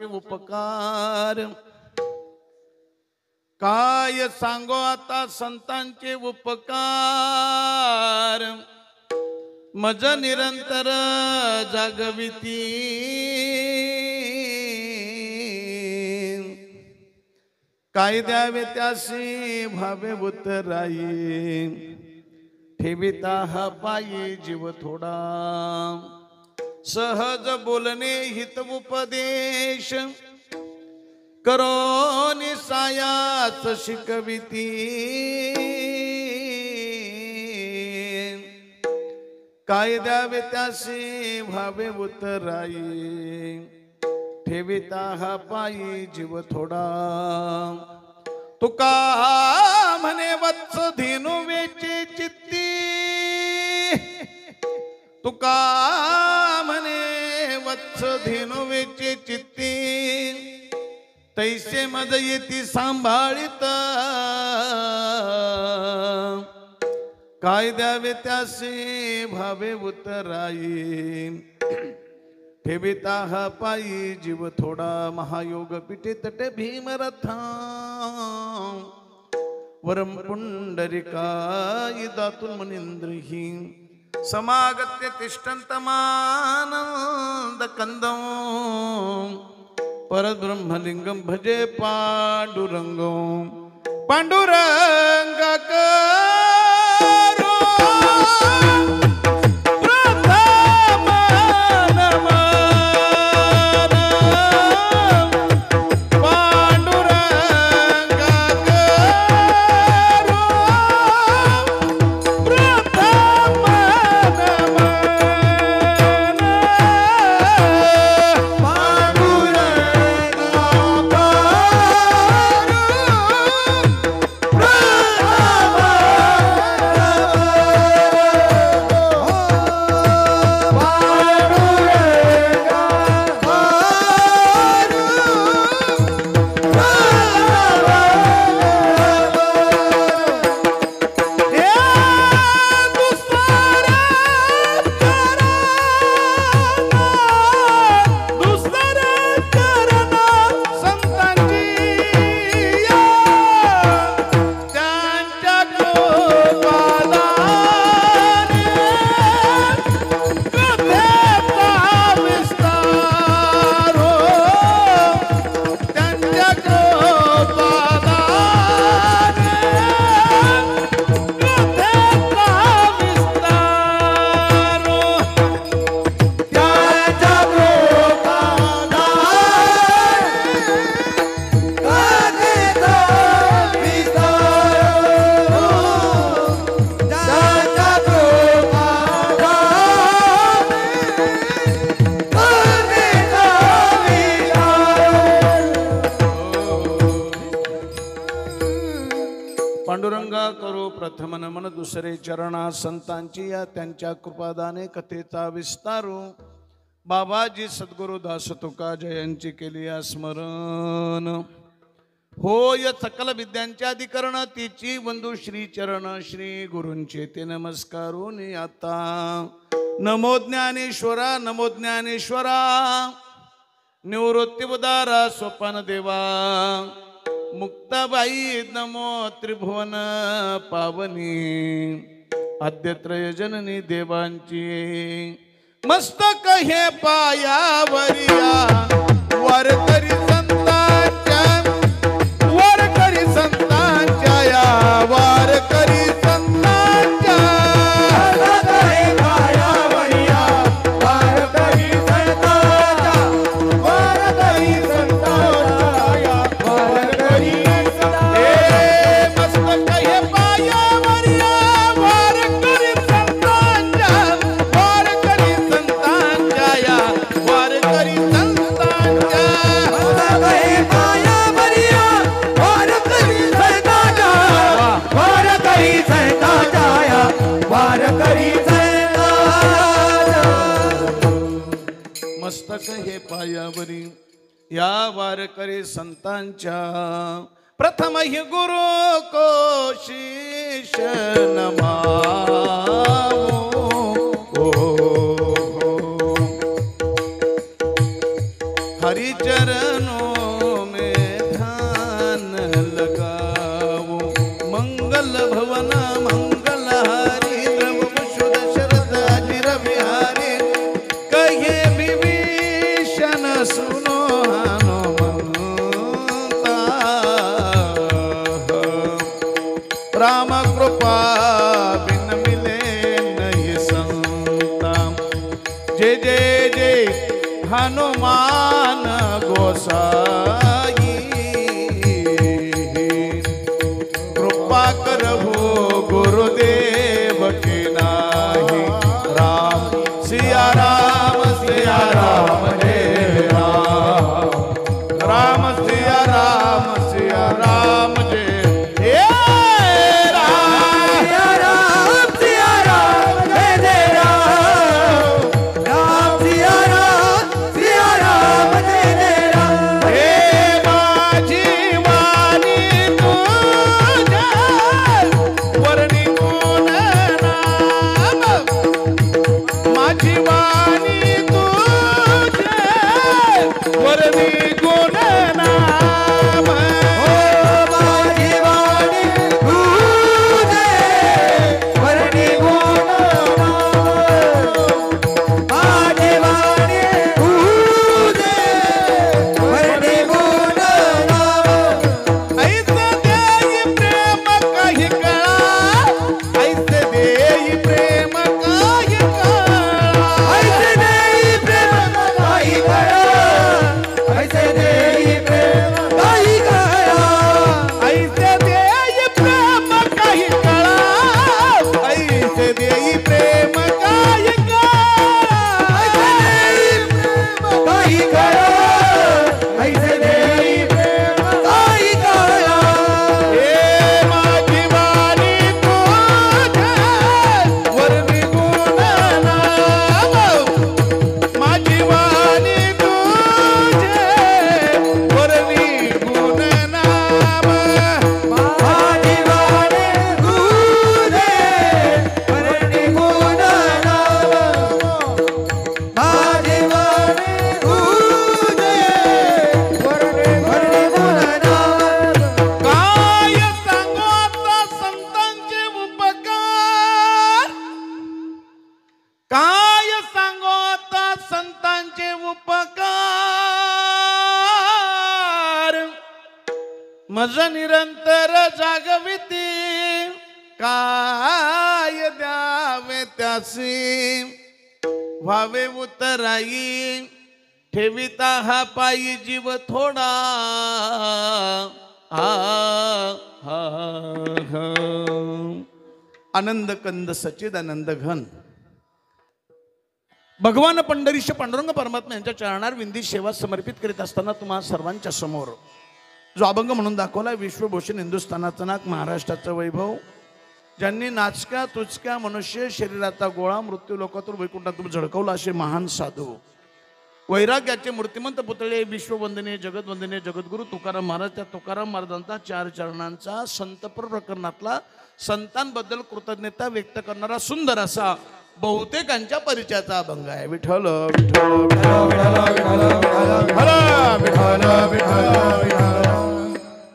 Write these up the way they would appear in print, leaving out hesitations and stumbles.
उपकार काय सांगो आता संतांचे उपकार मज निरंतर जागविती काय द्यावे त्यासी भावे उतराई ठेविता हा पायी जीव थोडा सहज बोलणे हित उपदेश करो निसायाच शिकविती काय द्यावे त्यासी भावे उतराई ठेविता हा पायी जीव थोडा तुका म्हणे वत्स धेनु वेचे चित्ती तुका म्हणे वत्स धेनु वेचे चित्ती तैसे मज येती सांभाळित काय द्यावे त्यासे भावे उतराई ठेविता हा पायी जीव थोडा महायोग पिठे तटे भीमरथा वरम पुंडरिकाय दातुल मुनींद्रहि समागत्य तिष्ठन्तमानंद कंदं परब्रह्मलिंगं भजे पांडुरंगं पांडुरंगकरो पांडुरंगा करो प्रथम नमन दुसरे चरणा संतांची या त्यांच्या कृपादाने कथेचा विस्तारू बाबाजी सद्गुरु दास तुका जयांची केली स्मरण होय सकल विद्यांचे अधिकरण तिची बंधू श्री चरण श्री गुरूंचे ते नमस्कारून आता नमो ज्ञानेश्वरा निवृत्ती उदारा सोपान देवा मुक्ताबाई नमो त्रिभुवन पावनी आद्यत्रय जननी देवांची मस्तक हे पायावरिया वारकरी संतांच्या या वारकरी संतांच्या मस्तक हे पायावरी या वारकरी संतांच्या प्रथम ही गुरु को शीश नमावो हरिचरण चरणों में ध्यान लगाओ। मंगल भवन मंगलहारी द्रव शुद्ध शरद अजिर बिहारी कहे विभीषण सुनो हनुमंता। राम कृपा बिन मिले नहीं संता। जय जय जय हनुमान गोसाई कृपा करहु गुरुदेव के नाही। राम सिया राम जय राम। राम सिया राम जय मज निरंतर जागविती काय द्यावे त्यासी व्हावे उतराई ठेविता हा पायी जीव थोडा आनंद कंद सच्चिदानंद घन भगवान पंढरीश पांडुरंग परमात्मा यांच्या चरणार विंदी सेवा समर्पित करीत असताना तुम्हा सर्वांच्या समोर जो अभंग म्हणून दाखवला विश्वभूषण हिंदुस्थानाचं नाक महाराष्ट्राचं वैभव ज्यांनी नाचक्या तुचक्या मनुष्य शरीराचा गोळा मृत्यू लोकातून वैकुंठातून झळकवला असे महान साधू वैराग्याचे मूर्तिमंत पुतळे विश्ववंदनीय जगतवंदनीय जगद्गुरु तुकाराम महाराज त्या तुकाराम महाराजांचा 4 चरणांचा संतपर प्रकरणातला संतांबद्दल कृतज्ञता व्यक्त करणारा सुंदर असा बहुतेकांच्या परिचयाचा अभंग आहे। विठ्ठल विठ्ठल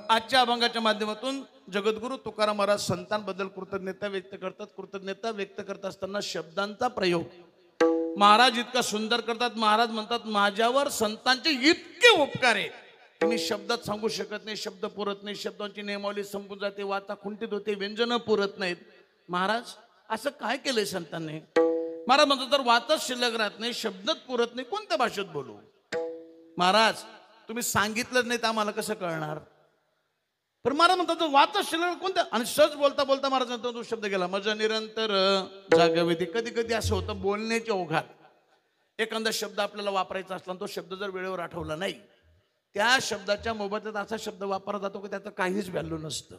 आजच्या अभंगाच्या माध्यमातून जगद्गुरु तुकाराम महाराज संतांबद्दल कृतज्ञता व्यक्त करतात। कृतज्ञता व्यक्त करत असताना शब्दांचा प्रयोग महाराज इतका सुंदर करतात। महाराज म्हणतात माझ्यावर संतांचे इतके उपकार आहे की मी शब्दात सांगू शकत नाही, शब्द पुरत नाही, शब्दांची नियमावली संपून जाते, वाचा खुंटीत होते, व्यंजन पुरत नाहीत। महाराज असं काय केलंय संतांनी? महाराज म्हणतात तर वाचच शिल्लक राहत नाही, शब्दच पुरत नाही, कोणत्या भाषेत बोलू? महाराज तुम्ही सांगितलं नाही तर आम्हाला कसं कळणार? पण महाराज म्हणतात वाचच शिल्लक कोणत्या? आणि सहज बोलता बोलता महाराज म्हणतात तो शब्द गेला मज निरंतर जागविती। कधी कधी असं होतं बोलण्याच्या ओघात एखादा शब्द आपल्याला वापरायचा असला तो शब्द जर वेळेवर आठवला नाही त्या शब्दाच्या मोबदल्यात असा शब्द वापरला जातो की त्याचं काहीच व्हॅल्यू नसतं।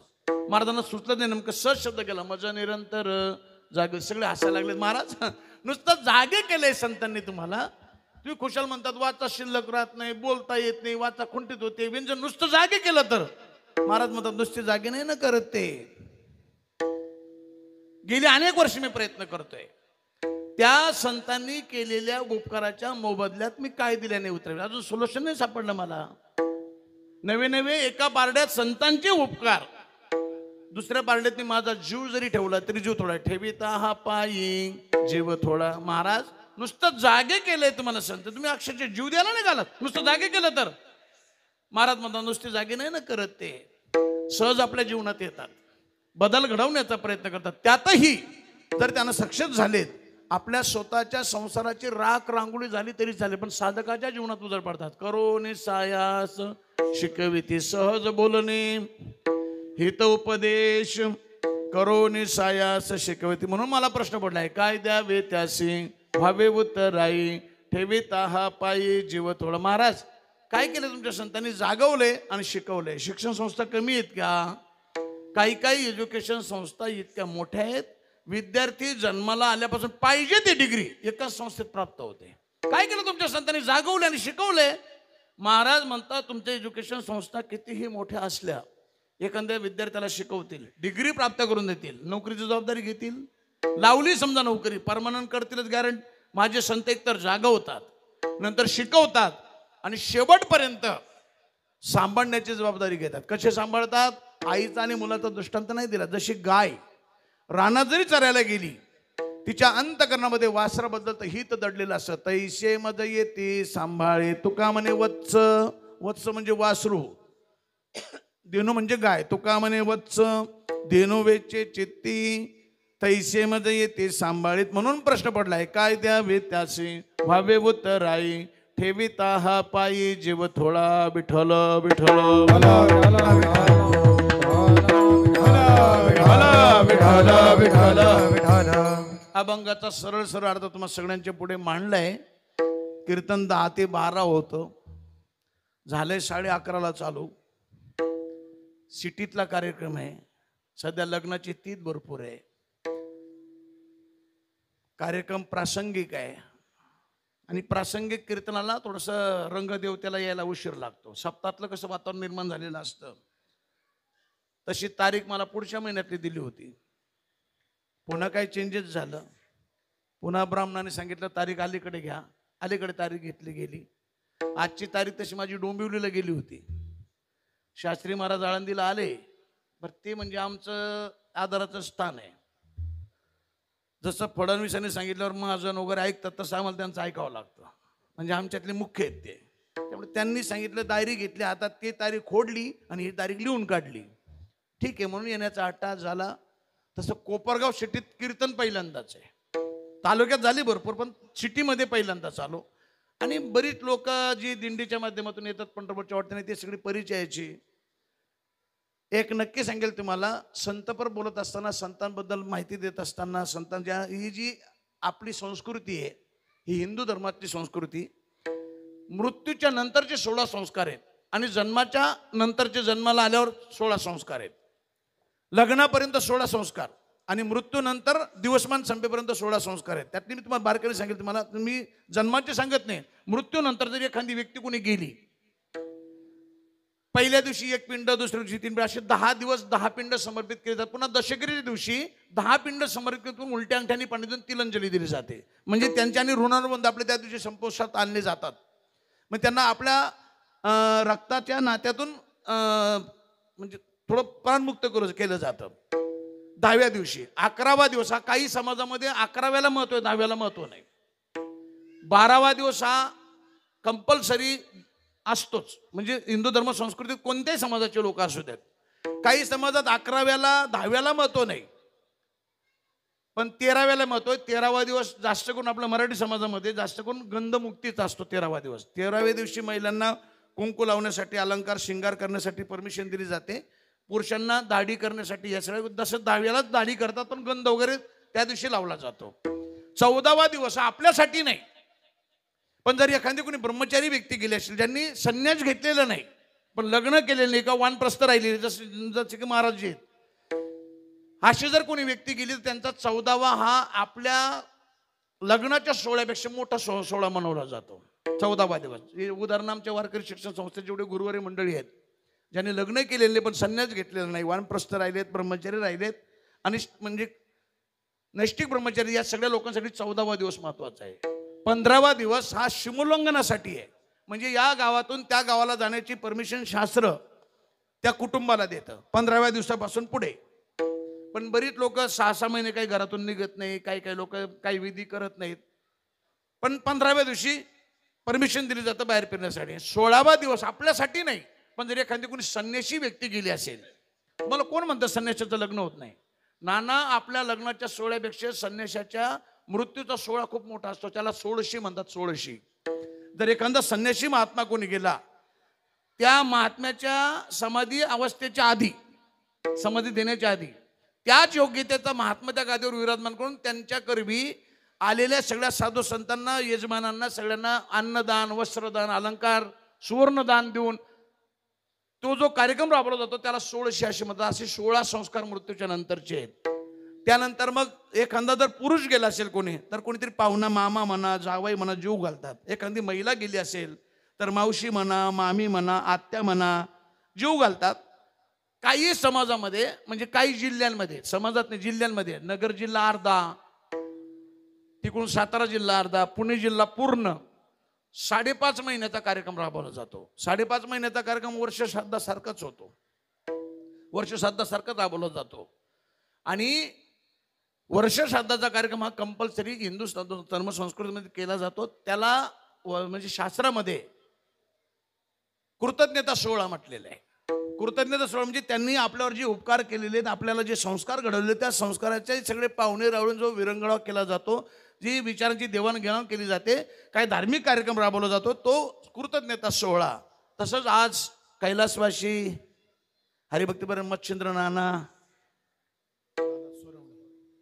महाराजांना सुचलं नाही नेमकं सहज शब्द गेला मज निरंतर जागे। सगळे हसायला लागले। महाराज नुसतं जागे केलंय संतांनी तुम्हाला, तुम्ही खुशाल म्हणतात वाचा शिल्लक राहत नाही, बोलता येत नाही, वाचा खुंटीत होते, व्यंजन नुसतं जागे केलं तर? महाराज म्हणतात नुसते जागे नाही ना करत ते, गेली अनेक वर्ष मी प्रयत्न करतोय। त्या संतांनी केलेल्या उपकाराच्या मोबदल्यात मी काय दिल्याने उतरवले, अजून सोल्युशन नाही सापडलं मला. नवे नवे एका पारड्यात संतांचे उपकार, दुसऱ्या पारड्यात माझा जीव जरी ठेवला तरी जीव थोडा. ठेविता हा पायी जीव थोडा. महाराज नुसतं जागे केलंय तुम्हाला संत, तुम्ही अक्षरशः जीव द्यायला नाही घालत, नुसतं जागे केलं तर. महाराज म्हणतात नुसते जागे नाही ना करत, ते सहज आपल्या जीवनात येतात, बदल घडवण्याचा प्रयत्न करतात. त्यातही जर त्यांना सक्सेस झालेत, आपल्या स्वतःच्या संसाराची राख रांगोळी झाली तरी चालेल, पण साधकाच्या जीवनात उजळ पडतात. करोनी सायास शिकविती सहज बोलणे, हित उपदेश करोनी सायास शिकविती. म्हणून मला प्रश्न पडलाय, काय द्यावे त्यासी व्हावे उत्तराई, ठेविता हा पायी जीव थोडा. महाराज काय केलं तुमच्या संतांनी? जागवले आणि शिकवले. शिक्षण संस्था कमी आहेत का? काही काही एज्युकेशन संस्था इतक्या मोठ्या आहेत, विद्यार्थी जन्माला आल्यापासून पाहिजे ती डिग्री एकाच संस्थेत प्राप्त होते. काय केलं तुमच्या संतांनी? जागवले आणि शिकवले. महाराज म्हणतात तुमच्या एज्युकेशन संस्था कितीही मोठ्या असल्या, एखाद्या विद्यार्थ्याला शिकवतील, डिग्री प्राप्त करून देतील, नोकरीची जबाबदारी घेतील, लावली समजा नोकरी परमनंट करतीलच गॅरंटी. माझे संत एकतर जागवतात, नंतर शिकवतात आणि शेवटपर्यंत सांभाळण्याची जबाबदारी घेतात. कसे सांभाळतात? आईचा आणि मुलाचा दृष्टांत नाही दिला. जशी गाय रानात जरी चरायला गेली, तिच्या अंतकरणामध्ये वासराबद्दल हित दडलेलं असतं. तैसे मज येते सांभाळे तुका म्हणे वत्स. वत्स म्हणजे वासरू, धेनू म्हणजे गाय. तुका म्हणे वत्स धेनू वेचे चित्ती, तैसे मज येते सांभाळीत. म्हणून प्रश्न पडलाय, काय द्यावे त्यासे व्हावे उत्तराई, ठेविता हा पायी जीव थोडा. विठ्ठल विठ्ठल अभंगाचा सरळ सरळ अर्थ तुम्हाला सगळ्यांच्या पुढे मांडलाय. कीर्तन 10 ते 12 होतं, झालंय 11:30 चालू. सिटीतला कार्यक्रम आहे, सध्या लग्नाची तीत भरपूर आहे, कार्यक्रम प्रासंगिक आहे आणि प्रासंगिक कीर्तनाला थोडंसं रंगदेवतेला यायला उशीर लागतो. सप्ताहातलं कसं वातावरण निर्माण झालेलं असतं, तशी तारीख मला पुढच्या महिन्यातली दिली होती. पुन्हा काही चेंजेस झालं, पुन्हा ब्राह्मणाने सांगितलं तारीख अलीकडे घ्या. अलीकडे तारीख घेतली गेली. आजची तारीख तशी माझी डोंबिवलीला गेली होती. शास्त्री महाराज आळंदीला आले, बरं ते म्हणजे आमचं आदराचं स्थान आहे. जसं फडणवीसांनी सांगितल्यावर महाजन वगैरे ऐकतात, तसं आम्हाला त्यांचं ऐकावं लागतं, म्हणजे आमच्यातले मुख्य आहेत ते. त्यामुळे त्यांनी सांगितलं, डायरी घेतली हातात, ती तारीख खोडली आणि ही तारीख लिहून काढली. ठीक आहे म्हणून येण्याचा 8 तास झाला. तसं कोपरगाव सिटीत कीर्तन पहिल्यांदाच आहे. तालुक्यात झाली भरपूर, पण सिटीमध्ये पहिल्यांदाच आलो. आणि बरीच लोक जी दिंडीच्या माध्यमातून येतात पंढरपूरच्या वाटेने, ते सगळी परिचयाची. एक नक्की सांगेल तुम्हाला, संतपर बोलत असताना, संतांबद्दल माहिती देत असताना, संतांच्या ही जी आपली संस्कृती आहे, ही हिंदू धर्मातली संस्कृती. मृत्यूच्या नंतरचे 16 संस्कार आहेत आणि जन्माच्या नंतरचे, जन्माला आल्यावर 16 संस्कार आहेत. लग्नापर्यंत 16 संस्कार आणि मृत्यूनंतर दिवसमान संपेपर्यंत 16 संस्कार आहेत. त्यातली मी तुम्हाला बारकाईने सांगेल. तुम्हाला मी जन्माचे सांगत नाही, मृत्यूनंतर जर एखादी व्यक्ती कोणी गेली, पहिल्या दिवशी 1 पिंड, दुसऱ्या दिवशी 3 पिंड, असे 10 दिवस 10 पिंड समर्पित केले जातात. पुन्हा दशगिरीच्या दिवशी 10 पिंड समर्पित करून उलट्या अंगठ्याने पाणी देऊन तिलांजली दिली जाते. म्हणजे त्यांच्या आणि ऋणानुबंध आपले त्या दिवशी संपुष्टात आणले जातात. मग त्यांना आपल्या रक्ताच्या नात्यातून म्हणजे थोडं प्राणमुक्त केलं जातं. 10व्या दिवशी. 11वा दिवस हा काही समाजामध्ये 11व्याला महत्व आहे, 10व्याला महत्व नाही. 12वा दिवस हा कंपल्सरी असतोच. म्हणजे हिंदू धर्म संस्कृतीत कोणत्याही समाजाचे लोक असू देत. काही समाजात 11व्याला 10व्याला महत्व नाही, पण 13व्याला महत्व आहे. 13वा दिवस जास्त करून आपल्या मराठी समाजामध्ये जास्त करून गंधमुक्तीचा असतो. 13वा दिवस. 13व्या दिवशी महिलांना कुंकू लावण्यासाठी, अलंकार शिंगार करण्यासाठी परमिशन दिली जाते. पुरुषांना दाढी करण्यासाठी, या सगळ्या. जसं 10व्यालाच दाढी करतात, पण गंध वगैरे त्या दिवशी लावला जातो. 14वा दिवस हा आपल्यासाठी नाही, पण जर एखादी कोणी ब्रह्मचारी व्यक्ती गेली असेल, ज्यांनी संन्यास घेतलेला नाही पण लग्न केलेलं नाही, का वानप्रस्थ राहिलेले, जसे की महाराज जी आहेत, अशी जर कोणी व्यक्ती गेली तर त्यांचा 14वा हा आपल्या लग्नाच्या सोहळ्यापेक्षा मोठा सोहळा मनवला जातो. 14वा दिवस. उदाहरण आमच्या वारकरी शिक्षण संस्थेचे जेवढे गुरुवारी मंडळी आहेत, ज्यांनी लग्न केलेले पण संन्यास घेतलेला नाही, वानप्रस्थ राहिलेत, ब्रह्मचारी राहिलेत, आणि म्हणजे नैष्ठिक ब्रह्मचारी या सगळ्या लोकांसाठी 14वा दिवस महत्वाचा आहे. 15वा दिवस हा शिमोल्लंघनासाठी आहे. म्हणजे या गावातून त्या गावाला जाण्याची परमिशन शास्त्र त्या कुटुंबाला देतं 15व्या दिवसापासून पुढे. पण बरीच लोक 6-6 महिने काही घरातून निघत नाही, काही लोक काही विधी करत नाहीत. पण 15व्या दिवशी परमिशन दिली जातं बाहेर फिरण्यासाठी. 16वा दिवस आपल्यासाठी नाही, पण जर एखादी कोणी संन्याशी व्यक्ती गेली असेल, मला कोण म्हणतं संन्याशाचं लग्न होत नाही? नाना, आपल्या लग्नाच्या सोहळ्यापेक्षा संन्याशाच्या मृत्यूचा सोहळा खूप मोठा असतो, त्याला 16शी म्हणतात. 16शी. जर एखादा संन्याशी महात्मा कोणी गेला, त्या महात्म्याच्या समाधी अवस्थेच्या आधी, समाधी देण्याच्या आधी त्याच योग्यतेचा महात्मा त्या गादीवर विराजमान करून त्यांच्या करवी आलेल्या सगळ्या साधू संतांना, यजमानांना सगळ्यांना अन्नदान, वस्त्रदान, अलंकार, सुवर्णदान देऊन तो जो कार्यक्रम राबवला जातो त्याला 16शी असे म्हणतात. असे 16 संस्कार मृत्यूच्या नंतरचे आहेत. त्यानंतर मग एखादा जर पुरुष गेला असेल कोणी, तर कोणीतरी पाहुणा, मामा म्हणा, जावई म्हणा, जीव घालतात. एखादी महिला गेली असेल तर मावशी म्हणा, मामी म्हणा, आत्या म्हणा, जीव घालतात. काही समाजामध्ये, म्हणजे काही जिल्ह्यांमध्ये, समाजात नाही जिल्ह्यांमध्ये, नगर जिल्हा अर्धा, तिकडून सातारा जिल्हा अर्धा, पुणे जिल्हा पूर्ण 5.5 महिन्याचा कार्यक्रम राबवला जातो. 5.5 महिन्याचा कार्यक्रम वर्ष श्राद्धासारखाच होतो, वर्ष श्राद्धासारखाच राबवला जातो. आणि वर्ष श्राद्धाचा कार्यक्रम हा कंपल्सरी हिंदू धर्मसंस्कृतीमध्ये केला जातो. त्याला म्हणजे शास्त्रामध्ये कृतज्ञता सोहळा म्हटलेला आहे. कृतज्ञता सोहळा म्हणजे त्यांनी आपल्यावर जे उपकार केलेले आहेत, आपल्याला जे संस्कार घडवले, त्या संस्काराचे सगळे पाहुणे रावळून जो विरंगुळा केला जातो, जी विचारांची देवाणघेवाण केली जाते, काही धार्मिक कार्यक्रम राबवला जातो, तो कृतज्ञता सोहळा. तसंच आज कैलासवासी हरिभक्तीपर मच्छिंद्र नाना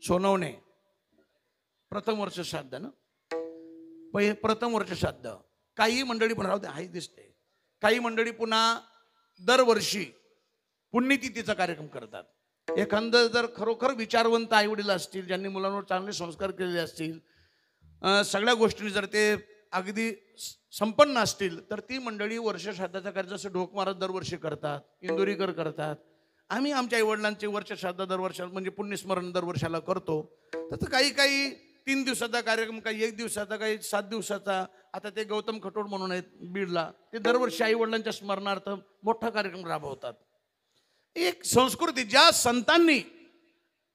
सोनवणे प्रथम वर्ष श्राद्ध ना, प्रथम वर्ष श्राद्ध. काही मंडळी पण राहते, हाही दिसते, काही मंडळी पुन्हा दरवर्षी पुण्यतिथीचा कार्यक्रम करतात. एखादं जर खरोखर विचारवंत आईवडील असतील, ज्यांनी मुलांवर चांगले संस्कार केलेले असतील, सगळ्या गोष्टी जर ते अगदी संपन्न असतील, तर ती मंडळी वर्ष श्राद्धाचा कार्यक्रम जसं ढोक मारत दरवर्षी करतात, इंदोरीकर करतात. आम्ही आमच्या आईवडिलांचे वर्ष श्राद्ध दरवर्षाला म्हणजे पुण्यस्मरण दरवर्षाला करतो. तसं काही 3 दिवसाचा कार्यक्रम, काही 1 दिवसाचा, काही 7 दिवसाचा. आता ते गौतम खटोड म्हणून आहेत बीडला, ते दरवर्षी आईवडिलांच्या स्मरणार्थ मोठा कार्यक्रम राबवतात. एक संस्कृती ज्या संतांनी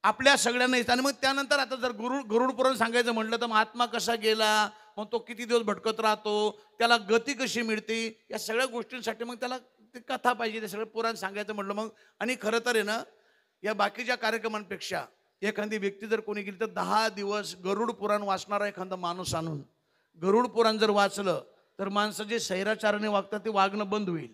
आपल्या सगळ्यांना येतात. आणि मग त्यानंतर आता जर गरुड पुराण सांगायचं म्हटलं तर महात्मा कसा गेला, मग तो किती दिवस भटकत राहतो, त्याला गती कशी मिळते, या सगळ्या गोष्टींसाठी मग त्याला ती कथा पाहिजे, ते सगळं पुराण सांगायचं म्हटलं मग. आणि खरं तर आहे ना, या बाकीच्या कार्यक्रमांपेक्षा एखादी व्यक्ती जर कोणी गेली तर 10 दिवस गरुड पुराण वाचणारा एखादा माणूस आणून गरुड पुराण जर वाचलं तर माणसं जे सैराचाराने वागतात ते वागणं बंद होईल.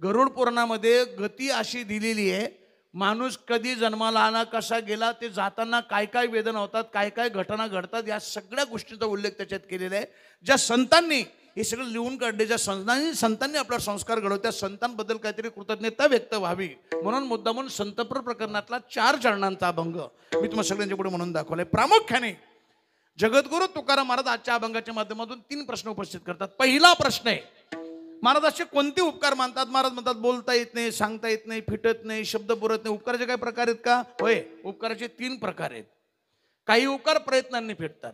गरुड पुराणामध्ये गती अशी दिलेली आहे, माणूस कधी जन्माला आला, कसा गेला, ते जाताना काय काय वेदना होतात, काय काय घटना घडतात, या सगळ्या गोष्टींचा उल्लेख त्याच्यात केलेला आहे. ज्या संतांनी हे सगळं लिहून काढले, ज्या संतांनी आपला संस्कार घडवले, त्या संतांबद्दल काहीतरी कृतज्ञता व्यक्त व्हावी म्हणून मुद्दामून संतपर प्रकरणातला 4 चरणांचा अभंग मी तुम्हाला सगळ्यांच्या पुढे म्हणून दाखवलाय. प्रामुख्याने जगद्गुरु तुकाराम महाराज आजच्या अभंगाच्या माध्यमातून 3 प्रश्न उपस्थित करतात. पहिला प्रश्न आहे, महाराज असे कोणते उपकार मानतात? महाराज म्हणतात बोलता येत नाही, सांगता येत नाही, फिटत नाही, शब्द पुरत नाही. उपकाराचे काय प्रकार आहेत का? होय, उपकाराचे 3 प्रकार आहेत. काही उपकार प्रयत्नांनी फेडतात,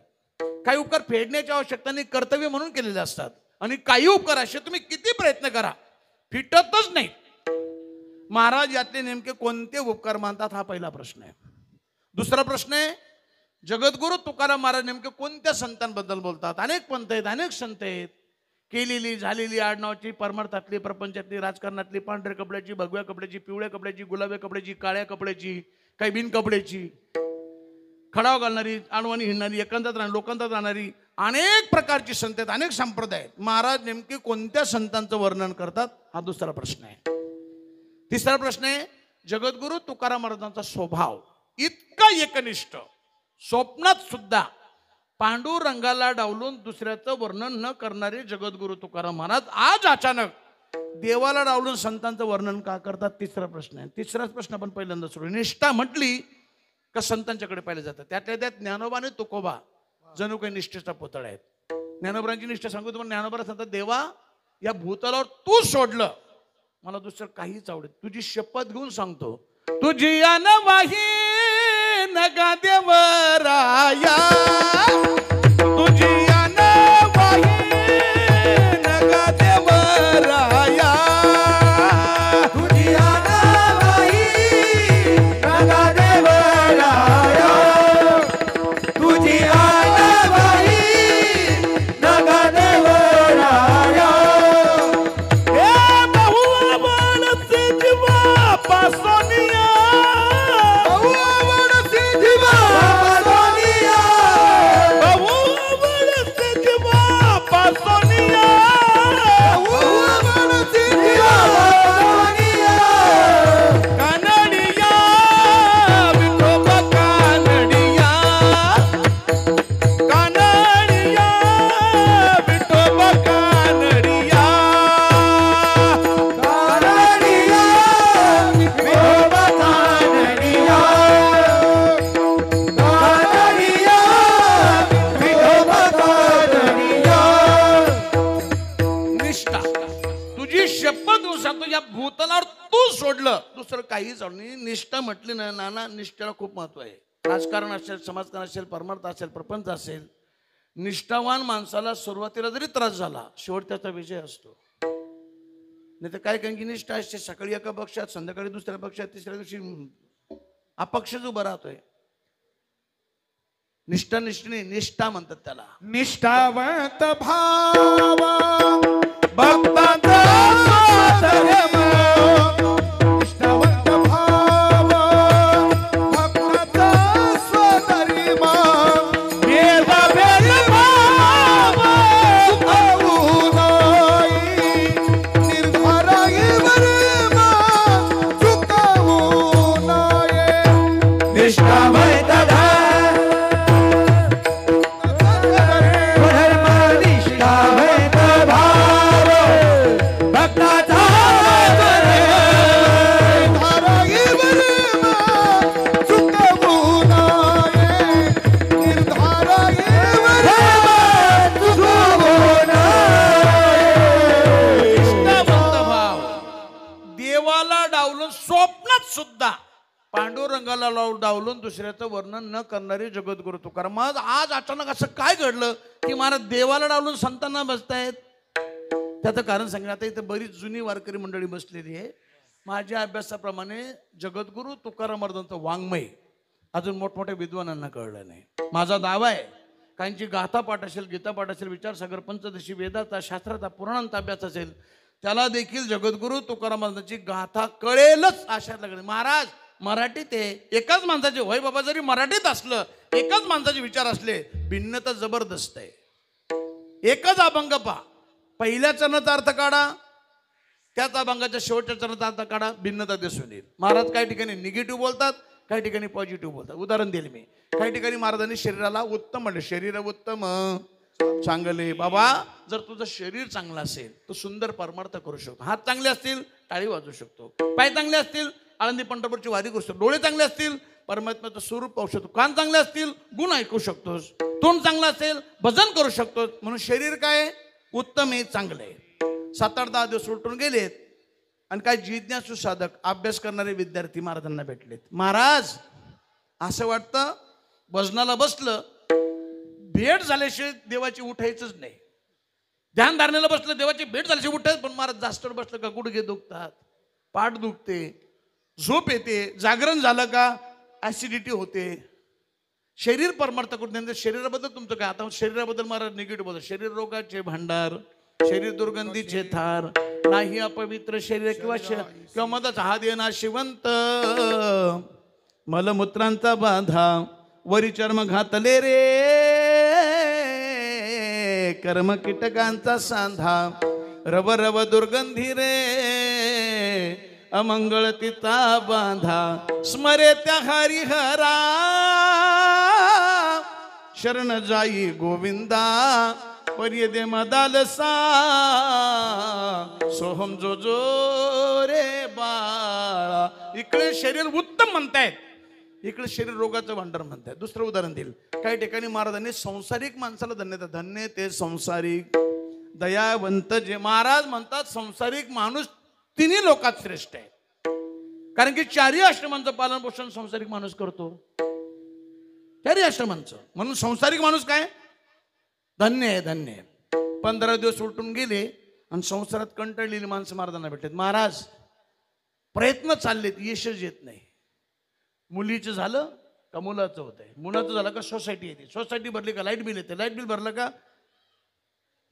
काही उपकार फेडण्याच्या आवश्यकता नाही, कर्तव्य म्हणून केलेले असतात, आणि काही उपकार असे तुम्ही किती प्रयत्न करा फिटतच नाही. महाराज यातले नेमके कोणते उपकार मानतात? हा पहिला प्रश्न आहे. दुसरा प्रश्न आहे, जगद्गुरु तुकाराम महाराज नेमके कोणत्या संतांबद्दल बोलतात? अनेक पंथ आहेत, अनेक संत आहेत, केलेली झालेली आडनावाची, परमार्थातली, प्रपंचातली, राजकारणातली, पांढऱ्या कपड्याची, भगव्या कपड्याची, पिवळ्या कपड्याची, गुलाबी कपड्याची, काळ्या कपड्याची, काही बिन कपड्याची, खडाव घालणारी, आणवानी हिंडणारी, एकांतात राहणारी, लोकांतात राहणारी, अनेक प्रकारची संत आहेत, अनेक संप्रदाय आहेत. महाराज नेमके कोणत्या संतांचं वर्णन करतात? हा दुसरा प्रश्न आहे. तिसरा प्रश्न आहे, जगद्गुरु तुकाराम महाराजांचा स्वभाव इतका एकनिष्ठ, स्वप्नात सुद्धा पांडुरंगाला डावलून दुसऱ्याचं वर्णन न करणारे जगद्गुरु तुकाराम महाराज आज अचानक देवाला डावलून संतांचं वर्णन का करतात? तिसरा प्रश्न आहे. तिसराच प्रश्न आपण पहिल्यांदा सुरू. निष्ठा म्हटली का संतांच्याकडे पाहिलं जातं. त्यातल्या त्यात ज्ञानोबा आणि तुकोबा जणू काही निष्ठेचा पुतळा आहेत. ज्ञानोबांची निष्ठा सांगू तुम्हाला. ज्ञानोबा सांगतात, देवा या भूतलावर तू सोडलं, मला दुसरं काहीच आवडेल. तुझी शपथ घेऊन सांगतो, तुझी अनवाही नगा देवराया तुझी अनवाही नगा देवराया तुझी अनवाही नगा देवराया तुझी अनवाही नगा देवराया हे बहुआवड सिद्धवा पासोनिया बहुआवड सिद्धवा पासोनिया बहुआवड सिद्धवा पासोनिया बहुआवड सिद्धवा पासोनिया कानडिया विठोबा कानडिया कानडिया विठोबा कानडिया कानडिया विठोबा कानडिया कानडिया विठोबा कानडिया निष्ठा तुझी शपथ सांगतो या भूतलावर तू सोडलं दुसरं काहीच नाही. निष्ठा म्हटली ना नाना निष्ठेला खूप महत्व आहे. राजकारण असेल समाजकारण असेल परमार्थ असेल प्रपंच असेल निष्ठावान माणसाला सुरुवातीला जरी त्रास झाला शेवट त्याचा विजय असतो. नाही तर काय कारण की निष्ठा असते सकाळी एका पक्षात संध्याकाळी दुसऱ्या पक्षात तिसऱ्या दिवशी अपक्षच उभा राहतोय. निष्ठा निष्ठेने निष्ठा म्हणतात त्याला. निष्ठावंत भाव भक्तांचा धर्म निष्ठावंत भाव भक्तांचा स्वधर्म भेदभाव सुखावू नाही निर्धाराई वर्म चुकावू नये निष्ठावंत देवाला डावलून स्वप्नात सुद्धा पांडुरंगाला डावलून दुसऱ्याचं वर्णन न करणारी जगद्गुरु तुकाराम. मग आज अचानक असं काय घडलं की महाराज देवाला डावलून संतांना बसतायत. त्याचं कारण सांगितलं. आता इथे बरीच जुनी वारकरी मंडळी बसलेली आहे. माझ्या अभ्यासाप्रमाणे जगद्गुरु तुकाराम महाराजांचं वाङ्मय अजून मोठमोठ्या विद्वानांना कळलं नाही. माझा दावा आहे काहींची गाथा पाठ असेल गीता पाठ असेल विचारसागर पंचदशी वेदाचा शास्त्राचा पुराणांचा अभ्यास असेल त्याला देखील जगद्गुरु तुकाराम महाराजांची गाथा कळेलच आशात लागले. महाराज मराठीत आहे एकाच माणसाचे होय बाबा जरी मराठीत असलं एकाच माणसाचे विचार असले भिन्नता जबरदस्त आहे. एकच अभंग पहा पहिल्या चरणाचा अर्थ काढा त्याच अभंगाच्या शेवटच्या चरणाचा अर्थ काढा भिन्नता दिसून येईल. महाराज काही ठिकाणी निगेटिव्ह बोलतात काही ठिकाणी पॉझिटिव्ह बोलतात. उदाहरण देईल मी. काही ठिकाणी महाराजांनी शरीराला उत्तम म्हणले शरीर उत्तम चांगले. बाबा जर तुझं शरीर चांगलं असेल तर सुंदर परमार्थ करू शकतो. हात चांगले असतील टाळी वाजवू शकतो. पाय चांगले असतील आळंदी पंढरपूरची वारी करू शकतो. डोळे चांगले असतील परमात्म्याचं स्वरूप पाहू शकतो. कान चांगले असतील गुण ऐकू शकतोस. तोंड चांगलं असेल भजन करू शकतोस. म्हणून शरीर काय उत्तम आहे चांगलं आहे. 7-8-10 दिवस उलटून गेलेत आणि काय जिज्ञासू साधक अभ्यास करणारे विद्यार्थी महाराजांना भेटलेत. महाराज असं वाटतं भजनाला बसलं भेट झाल्याशिवाय देवाची उठायचंच नाही. ध्यान धारणेला बसलं देवाची भेट झाल्याशिवाय उठायच. पण महाराज जास्त बसलं का गुडघे दुखतात पाठ दुखते झोप येते. जागरण झालं का ऍसिडिटी होते. शरीर परमार्थ करून शरीराबद्दल तुमचं काय. आता शरीराबद्दल महाराज निगेटिव्ह बोलतात. शरीर रोगाचे भांडार शरीर दुर्गंधीचे थार नाही अपवित्र शरीर किंवा मधाचा हा देना शिवंत मलमूत्रांचा बाधा वरी चर्म घातले रे कर्म कीटकांचा सांधा रव रव दुर्गंधी रे अमंगळ तिचा बांधा स्मरे त्या हरिहरा शरण जाई गोविंदा पर्य दे मदालसा सोहम जो जो रे बाळा. इकडे शरीर उत्तम म्हणतायत इकडे शरीर रोगाचं भांडार म्हणतायत. दुसरं उदाहरण देईल. काही ठिकाणी महाराजांनी संसारिक माणसाला धन्यता धन्य ते संसारिक दयावंत जे महाराज म्हणतात संसारिक माणूस तिन्ही लोकात श्रेष्ठ आहे. कारण की 4 आश्रमांचं पालन पोषण संसारिक माणूस करतो. चारी आश्रमांचं. म्हणून संसारिक माणूस काय धन्य आहे, धन्य आहे. 15 दिवस उलटून गेले आणि संसारात कंटाळलेली माणसं महाराजांना भेटतात. महाराज प्रयत्न चाललेत, यशच येत नाही. मुलीचं झालं का मुलाचं होत आहे, मुलाचं झालं का सोसायटी येते, सोसायटी भरली का लाईट बिल येते, लाईट बिल भरलं का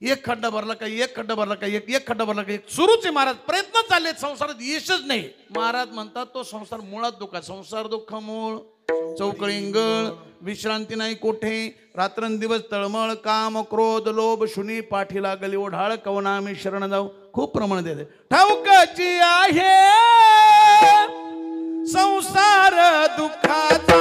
एक खड्डा भरला का एक खड्डा भरला का एक खड्डा भरला का एक, सुरूच आहे महाराज. प्रयत्न चाललेत, संसारात यशच नाही. महाराज म्हणतात तो संसार मुळात दुःख, संसार दुःख मूळ चौकळींगळ, विश्रांती नाही कोठे, रात्रंदिवस तळमळ, काम क्रोध लोभ शुनी, पाठी लागली ओढाळ, कवना मी शरण जाऊ. खूप प्रमाण देते. ठाऊकाची आहे संसार दुःखाचा,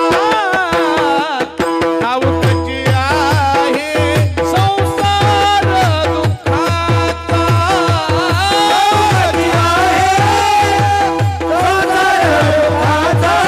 ठाऊकाची आहे संसार दुःखाचा, ठाऊकाची आहे संसार दुःखाचा,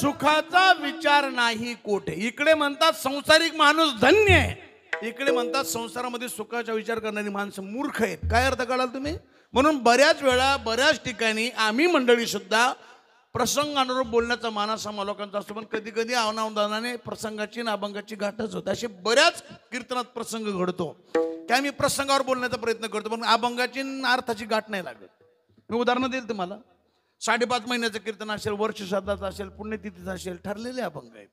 सुखाचा विचार नाही कोठे. इकडे म्हणतात संसारिक माणूस धन्य आहे, इकडे म्हणतात संसारामध्ये सुखाचा विचार करणारी माणसं मूर्ख आहेत. काय अर्थ काढाल तुम्ही? म्हणून बऱ्याच वेळा बऱ्याच ठिकाणी आम्ही मंडळी सुद्धा प्रसंगानुरूप बोलण्याचा मानस आम्हा लोकांचा असतो, पण कधी कधी अनावधानाने प्रसंगाची आणि अभंगाची गाठच होते. असे बऱ्याच कीर्तनात प्रसंग घडतो की आम्ही प्रसंगावर बोलण्याचा प्रयत्न करतो, पण अभंगाची आणि अर्थाची गाठ नाही लागत. मी उदाहरण देईल तुम्हाला. 5.5 महिन्याचं कीर्तन असेल, वर्ष श्राद्धाचं असेल, पुण्यतिथीचं असेल, ठरलेले अभंग आहेत.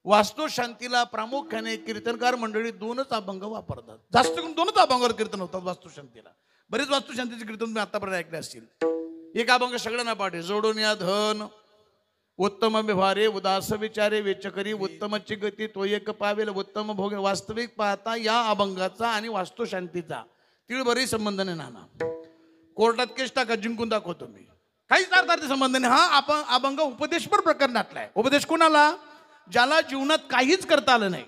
वास्तुशांतीला प्रामुख्याने कीर्तनकार मंडळी 2च अभंग वापरतात. जास्त करून 2च अभंगावर कीर्तन होतात वास्तुशांतीला. बरेच वास्तुशांतीचे कीर्तन तुम्ही आतापर्यंत ऐकले असतील. एक अभंग सगळ्यांना पाठे, जोडून या धन उत्तम व्यवहारे, उदास विचारे, वेचकरी उत्तमची गती, तो एक पावेल उत्तम भोगे. वास्तविक पाहता या अभंगाचा आणि वास्तुशांतीचा तिळभरही संबंध नाही. नाना कोर्टात केस टाका, जिंकून दाखवतो मी, काहीच अर्थार्थी संबंध नाही. हा आपण अभंग उपदेशपर प्रकरणातला आहे. उपदेश कोणाला? ज्याला जीवनात काहीच करता आलं नाही,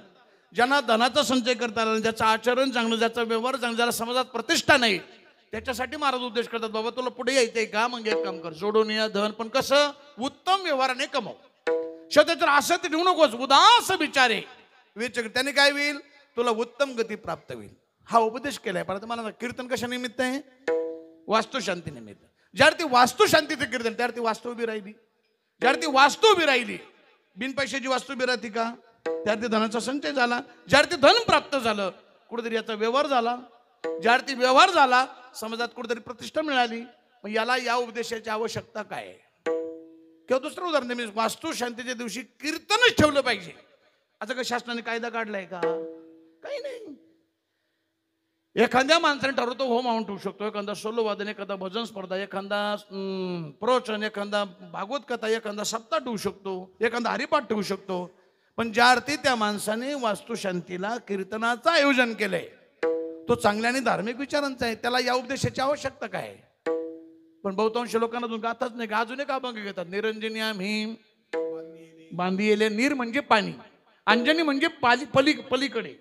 ज्यांना धनाचा संचय करता आला नाही, ज्याचं आचरण चांगलं, ज्याचा व्यवहार चांगला, ज्याला समाजात प्रतिष्ठा नाही, त्याच्यासाठी महाराज उपदेश करतात. बाबा तुला पुढे यायचंय का, मग एक काम कर, जोडून या धन, पण कसं? उत्तम व्यवहाराने कमव. त्याच्यावर असं ते ठेवू नकोस, उदास विचारे वेचक, त्याने काय होईल? तुला उत्तम गती प्राप्त होईल. हा उपदेश केलाय. परत मला कीर्तन कशा निमित्त आहे? वास्तुशांती निमित्त. ज्यार्थी वास्तुशांतीचं कीर्तन, त्यार्थी वास्तू उभी राहिली. ज्यार्थी वास्तू उभी राहिली, बिन पैशाची वास्तू उभी राहते का? त्यार्थी धनाचा संचय झाला. ज्यार्थी धन प्राप्त झालं, कुठेतरी याचा व्यवहार झाला. ज्यार्थी व्यवहार झाला, समाजात कुठेतरी प्रतिष्ठा मिळाली. मग याला या उपदेशाची आवश्यकता काय आहे? किंवा दुसरं उदाहरण मी, वास्तुशांतीच्या दिवशी कीर्तनच ठेवलं पाहिजे असं का शासनाने कायदा काढलाय का? काही नाही. एखाद्या माणसाने ठरवतो होम माऊंट ठेवू शकतो, एखादा सोलो वादन, एखादा भजन स्पर्धा, एखादा प्रवचन, एखादा भागवत कथा, एखादा सप्ताह ठेवू शकतो, एखादा हरिपाठ ठेवू शकतो. पण ज्या अर्थी त्या माणसाने वास्तुशांतीला कीर्तनाचं आयोजन केलंय, तो चांगल्या आणि धार्मिक विचारांचा आहे. त्याला या उपदेशाची आवश्यकता काय? पण बहुतांश लोकांना अजून गाताच नाही. अजून एक अभंग घेतात, निरंजनी आम्ही बांधी येले. नीर म्हणजे पाणी, अंजनी म्हणजे पलीकडे.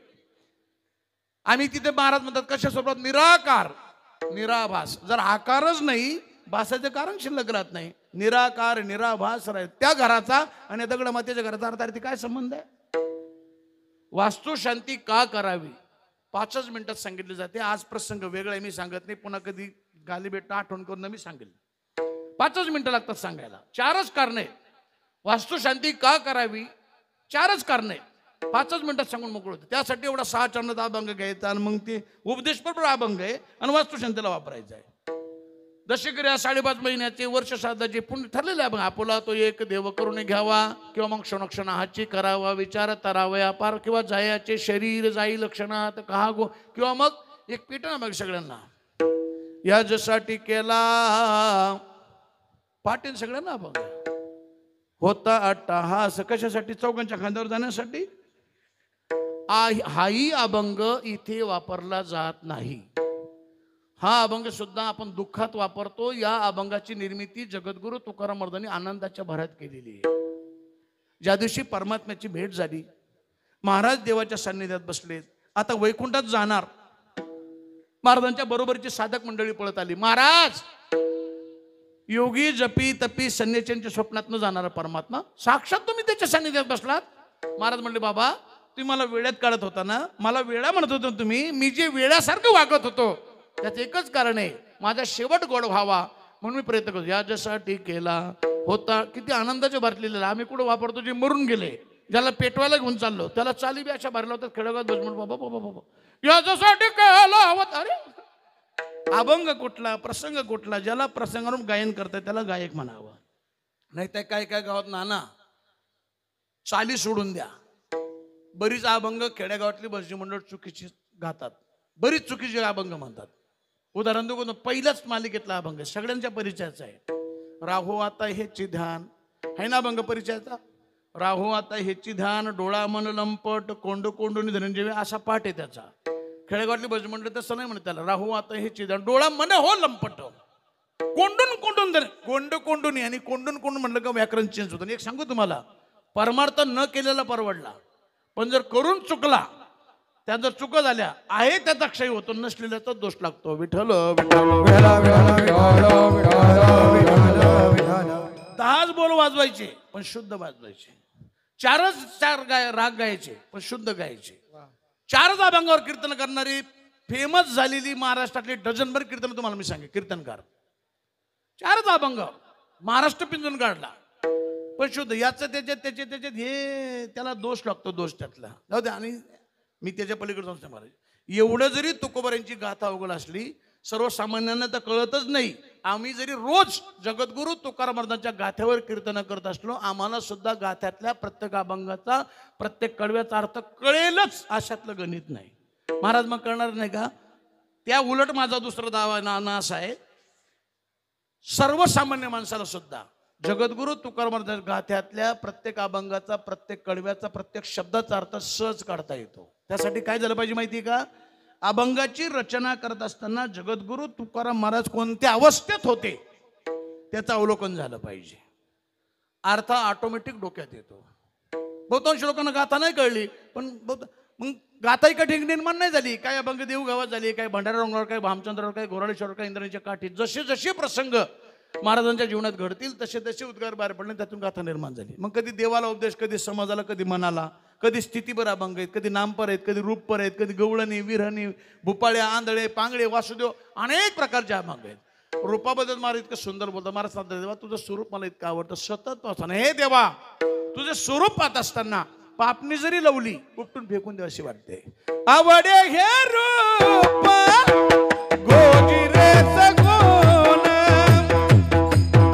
आम्ही तिथे महाराज म्हणतात कशा स्वरूपात? निराकार, निराभास. जर आकारच नाही, भासाचं कारण शिल्लक राहत नाही. निराकार निराभास राहील त्या घराचा आणि दगड मातेच्या घराचा अर्थार्थी काय संबंध आहे? वास्तुशांती का करावी 5च मिनिटात सांगितले जाते. आज प्रसंग वेगळा आहे, मी सांगत नाही. पुन्हा कधी गाली भेटता आठवण करून मी सांगेल. 5च मिनिटं लागतात सांगायला. 4च कारणे. वास्तुशांती का करावी 4च कारणे 5च मिनिटात सांगून मोकळ होते. त्यासाठी एवढा 6 चरणाचा अभंग घ्यायचा आणि मग ते उपदेश पण अभंग आहे आणि वास्तुशांतीला वापरायचा आहे. दशक्रिया 5.5 महिन्याचे वर्ष श्राद्धाचे पुण्य ठरलेले आहे. आपुला तो एक देव करून घ्यावा किंवा मग क्षणक्षण हाची करावा विचार तरावया पार किंवा जायाचे शरीर जाई लक्षणात कहा गो किंवा मग एक पेटना मग सगळ्यांना याच्यासाठी केला पाटील सगळ्यांना अभंग होता अट्टाहास कशासाठी चौघांच्या खांद्यावर जाण्यासाठी. हाही अभंग इथे वापरला जात नाही. हा अभंग सुद्धा आपण दुःखात वापरतो. या अभंगाची निर्मिती जगद्गुरु तुकाराम महाराजांनी आनंदाच्या भरात केलेली आहे. ज्या दिवशी परमात्म्याची भेट झाली महाराज देवाच्या सान्निध्यात बसलेत. आता वैकुंठात जाणार. महाराजांच्या बरोबरची साधक मंडळी पळत आली. महाराज योगी जपी तपी संन्याशांच्या स्वप्नात न जाणारा परमात्मा साक्षात तुम्ही त्याच्या सान्निध्यात बसलात. महाराज म्हणले बाबा तुम्ही मला वेळ्यात काढत होता ना. मला वेळा म्हणत होता तुम्ही. मी जे वेळासारखं वागत होतो त्याचं एकच कारण आहे माझा शेवट गोड व्हावा म्हणून मी प्रयत्न करतो. याच्यासाठी केला होता. किती आनंदाच्या भरलेला. आम्ही कुठं वापरतो जे मरून गेले ज्याला पेटवायला घेऊन चाललो त्याला चाली बी अशा भरला होतात खेडेगावात बस म्हणून बाबा बाबा बाबा याच्यासाठी केला होता. अरे अभंग कुठला प्रसंग कुठला ज्याला प्रसंगावरून गायन करतात त्याला गायक म्हणावं. नाही तर काय काय गावात नाना चाली सोडून द्या. बरीच अभंग खेड्यागावातली भजनी मंडळ चुकीची गातात. बरीच चुकीचे अभंग म्हणतात. उदाहरण देऊ पहिल्याच मालिकेतला अभंग सगळ्यांच्या परिचयाचा आहे. राहो आता हेची ध्यान आहे ना अभंग परिचयाचा. राहो आता हेची ध्यान डोळा मन लंपट कोंड कोंडून धनंजय असा पाठ आहे त्याचा. खेडेगावातली भजनी मंडळ तसं नाही म्हणत त्याला. राहो आता हेची ध्यान डोळा मन हो लंपट कोंडून कोंडून धन कोंड कोंडून आणि कोंडून कोंडून म्हणलं का व्याकरण चेंज होतं. एक सांगू तुम्हाला परमार्थ न केलेला परवडला पण जर करून चुकला त्या जर चुका झाल्या आहे त्याचा क्षय होतो नसलेल्याचा दोष लागतो. विठ्ठल 10च बोल वाजवायचे पण शुद्ध वाजवायचे. 4 राग गायचे पण शुद्ध गायचे. 4च अभंगावर कीर्तन करणारी फेमस झालेली महाराष्ट्रातली डझनभर कीर्तन तुम्हाला मी सांगे कीर्तनकार. 4च अभंग महाराष्ट्र पिंजून काढला पण शुद्ध. याचं त्याच्यात हे त्याला दोष लागतो. दोष त्यातला जाऊ दे. आणि मी त्याच्या पलीकडे जाऊन महाराज एवढं जरी तुकोबारांची गाथा अवघड असली सर्वसामान्यांना तर कळतच नाही. आम्ही जरी रोज जगद्गुरु तुकाराम महाराजांच्या गाथ्यावर कीर्तन करत असलो आम्हाला सुद्धा गाथ्यातल्या प्रत्येक अभंगाचा प्रत्येक कडव्याचा अर्थ कळेलच अशातलं गणित नाही. महाराज मग कळणार नाही का. त्या उलट माझा दुसरा दावा ना असा आहे सर्वसामान्य माणसाला सुद्धा जगद्गुरु तुकाराम महाराज गाथ्यातल्या प्रत्येक अभंगाचा प्रत्येक कडव्याचा प्रत्येक शब्दाचा अर्थ सहज काढता येतो. त्यासाठी काय झालं पाहिजे माहिती का. अभंगाची रचना करत असताना जगद्गुरु तुकाराम महाराज कोणत्या अवस्थेत होते त्याचं अवलोकन झालं पाहिजे. अर्थ ऑटोमॅटिक डोक्यात येतो. बहुतांश लोकांना गाथा नाही कळली पण मग गाथा कठीण निर्माण नाही झाली. काय अभंग देऊ गावात झाली काय भंडारा रंगावर काय भामचंद्रावर काय घोराळेश्वर काय इंद्राणीच्या काठीत जसे जसे प्रसंग महाराजांच्या जीवनात घडतील तसे तसे उद्गार बाहेर पडले त्यातून गाथा निर्माण झाली. मग कधी देवाला उपदेश कधी समाजाला कधी मनाला कधी स्थितीपर अभंग आहेत कधी नामपर आहेत कधी रूपपर आहेत कधी गवळणी विरहणी भुपाळ्या आंधळे पांगळे वासुदेव अनेक प्रकारचे अभंग आहेत. रूपाबद्दल महाराज इतकं सुंदर बोलतात. महाराज सांगतात देवा तुझं स्वरूप मला इतकं आवडतं सतत वाचना. हे देवा तुझं स्वरूप पाहत असताना पापणी जरी लवली उपटून फेकून द्या अशी वाटते. आवडे हे रूप गोजी रे सगुण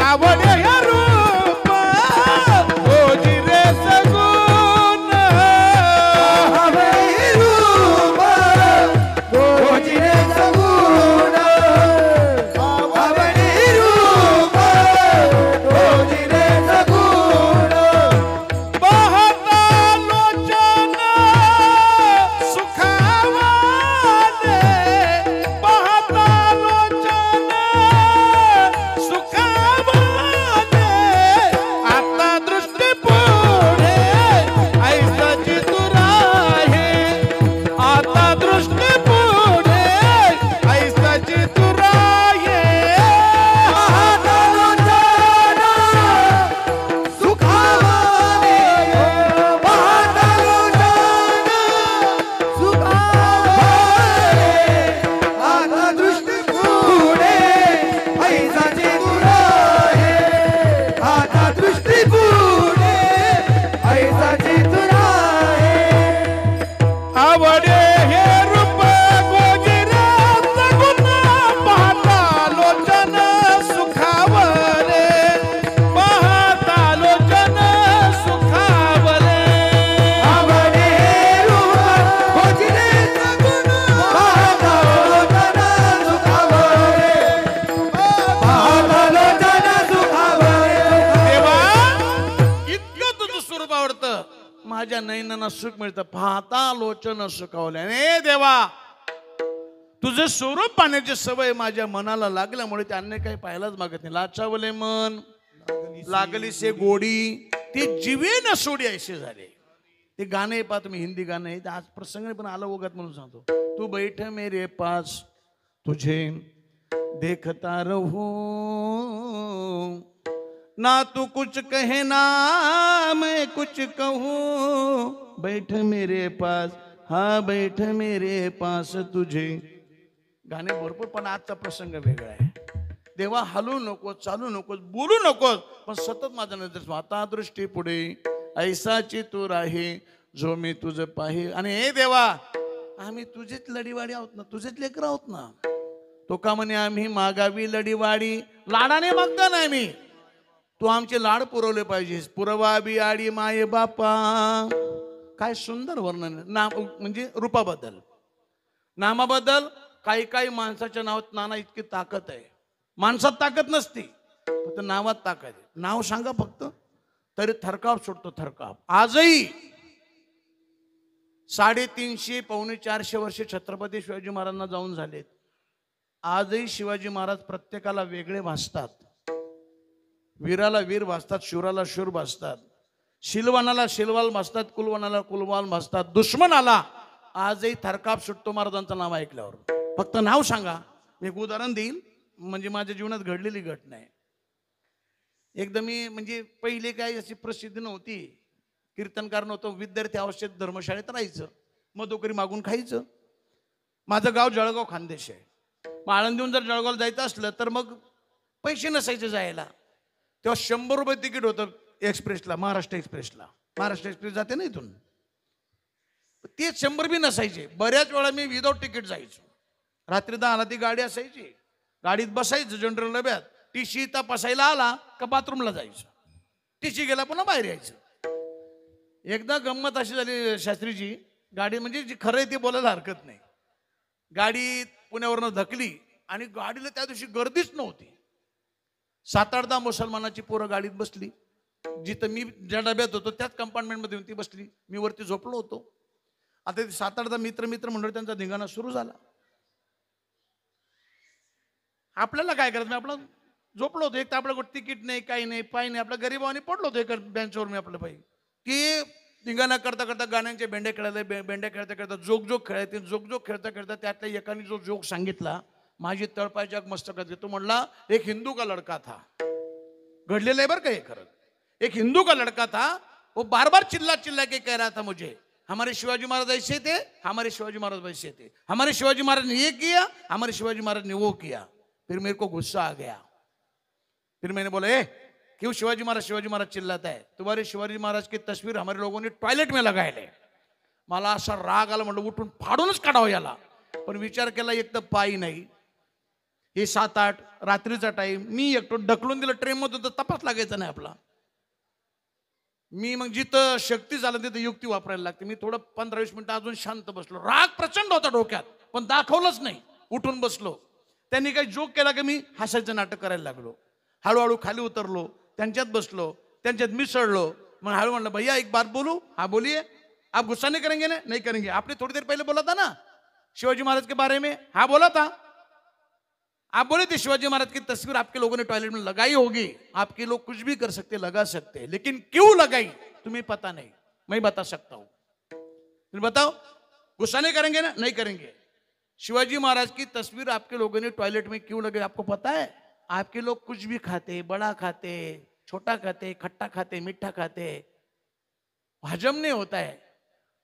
आवडे हे रूप गोजी रे सगुण आवडे रूप गोजी रे सगुण आवडे रूप गोजी रे सगुण पाहता लोचन सुखावा त्यांना सुख मिळतं. पाहता लोचन सुखावल्याने देवा तुझं स्वरूप पाहण्याची सवय माझ्या मनाला लागल्यामुळे ते अन्य काही पाहायलाच मागत नाही. लाचावले मन लागली से गोडी ते जीवे न सोडी ऐसे झाले. ते गाणे पहा तुम्ही, हिंदी गाणं आहे. आज प्रसंग पण आला ओघात म्हणून सांगतो. तू बैठ मेरे पास तुझे देखता रहूं ना तू कुछ कहे ना मैं कुछ कहूं. बैठ मेरे पास, हा बैठ मेरे पास तुझे. गाणे भरपूर पण आजचा प्रसंग वेगळा आहे. देवा हलू नकोस, चालू नकोस, बोलू नकोस, पण सतत माझा नजर आता दृष्टी पुढे ऐसाची तू राही जो मी तुझं पाहि. आणि हे देवा आम्ही तुझेच लडीवाडी आहोत ना, तुझेच लेकर आहोत ना. तो का म्हणे आम्ही मागावी लडीवाडी, लाडाने मागता नाही मी, तू आमचे लाड पुरवले पाहिजेस. पुरवावी आडी माये बापा. काय सुंदर वर्णन. नाम म्हणजे रूपाबद्दल, नामाबद्दल. काही काही माणसाच्या नावात नाना इतकी ताकद आहे. माणसात ताकद नसती, फक्त नावात ताकद आहे. नाव सांगा फक्त तरी थरकाप सुटतो, थरकाप. आजही 350 पावणे 400 वर्षे छत्रपती शिवाजी महाराजांना जाऊन झालेत. आजही शिवाजी महाराज प्रत्येकाला वेगळे भासतात. वीराला वीर भासतात, शूराला शूर भासतात, शिलवानाला शिलवाल भासतात, कुलवानाला कुलवाल भासतात. दुश्मनाला आजही थरकाप सुटतो महाराजांचं नाव ऐकल्यावर. फक्त नाव सांगा. मी एक उदाहरण देईल, म्हणजे माझ्या जीवनात घडलेली घटना आहे. एकदा मी म्हणजे पहिले काही अशी प्रसिद्धी नव्हती, कीर्तनकार नव्हतो, विद्यार्थी अवस्थेत धर्मशाळेत राहायचं, मधुकरी मागून खायचं. माझं गाव जळगाव खानदेश आहे. मग आळंदीहून जर जळगावला जायचं असलं तर मग पैसे नसायचे जायला. तेव्हा 100 रुपये तिकीट होतं एक्सप्रेसला, महाराष्ट्र एक्सप्रेसला. महाराष्ट्र एक्सप्रेस जाते ना इथून, ते 100 बी नसायचे. बऱ्याच वेळा मी विदाऊट तिकीट जायचो. रात्री 10ला ती गाडी असायची, गाडीत बसायचं जनरल डब्यात. टीसी तपासायला आला का बाथरूमला जायचं, टीसी गेला पुन्हा बाहेर यायचं. एकदा गंमत अशी झाली शास्त्रीची, गाडी म्हणजे जी खरं आहे ते बोलायला हरकत नाही. गाडी पुण्यावरनं धकली आणि गाडीला त्या दिवशी गर्दीच नव्हती. 7-8 मुसलमानाची पोरं गाडीत बसली. जिथं मी ज्या डब्यात होतो त्याच कंपार्टमेंटमध्ये ती बसली. मी वरती झोपलो होतो. आता ते 7-8 मित्र म्हणून त्यांचा धिंगाणा सुरू झाला. आपल्याला काय करायचं, मी आपलं झोपलो होतो. एक तर आपल्याकडे तिकीट नाही, काही नाही, पाय नाही. आपल्या गरीबाने पडलो होतो एका बेंचवर मी आपलं पायी. ते धिंगाणा करता करता गाण्यांचे बेंडे खेळायला, बेंड्या खेळता खेळता जोग खेळायचे. जोग खेळता खेळता त्यातल्या एकाने जो जोग सांगितला, माझी तळपायच्या मस्तकात घेतो. म्हणला एक हिंदू का लड़का था. घडलेलं आहे बरं का हे खरं. एक हिंदू का लड़का था, वो बार बार चिल्ला चिल्ला के कह रहा था मुझे, हमारे शिवाजी महाराज ऐसे थे, हमारे शिवाजी महाराज वैसे थे, हमारे शिवाजी महाराज ने ये किया, हमारे शिवाजी महाराज ने वो किया. फिर मेरे को गुस्सा आ गया. फिर मैंने बोला, क्यों शिवाजी महाराज चिल्लाता है, तुम्हारे शिवाजी महाराज की तस्वीर हमारे लोगों ने टॉयलेट में लगायले. मला असा राग आला, म्हटलं उठून फाडूनच काढावं याला. पण विचार केला, एक तर पायी नाही, हे 7-8 रात्रीचा टाइम, मी एकटो ढकलून दिलं ट्रेन मधून, तर तपास लागायचा नाही आपला. मी मग जिथं शक्ती झालं तिथं युक्ती वापरायला लागते. मी थोडं 15-20 मिनिटं अजून शांत बसलो. राग प्रचंड होता डोक्यात, पण दाखवलंच नाही. उठून बसलो. त्यांनी काही जोक केला की मी हसायचं नाटक करायला लागलो. हळूहळू खाली उतरलो, त्यांच्यात बसलो, त्यांच्यात मिसळलो. मग हळू म्हणलं, भैया एक बात बोलू. हाँ बोलिए. आप गुस्सा नहीं करेंगे ना? नहीं करेंगे. आपने थोड़ी देर पहले बोला था ना शिवाजी महाराज के बारे में. हाँ बोला था. आप बोले थे शिवाजी महाराज की तस्वीर आपके लोगों ने टॉयलेट में लगाई होगी. आपके लोग कुछ भी कर सकते, लगा सकते, लेकिन क्यों लगाई तुम्हें पता नहीं, मैं बता सकता हूं. फिर बताओ, गुस्सा नहीं करेंगे ना? नहीं करेंगे. शिवाजी महाराज की तस्वीर आपके लोगों ने टॉयलेट में क्यों लगाई आपको पता है? आपके लोग कुछ भी खाते, बड़ा खाते, छोटा खाते, खट्टा खाते, मीठा खाते, हजम नहीं होता है.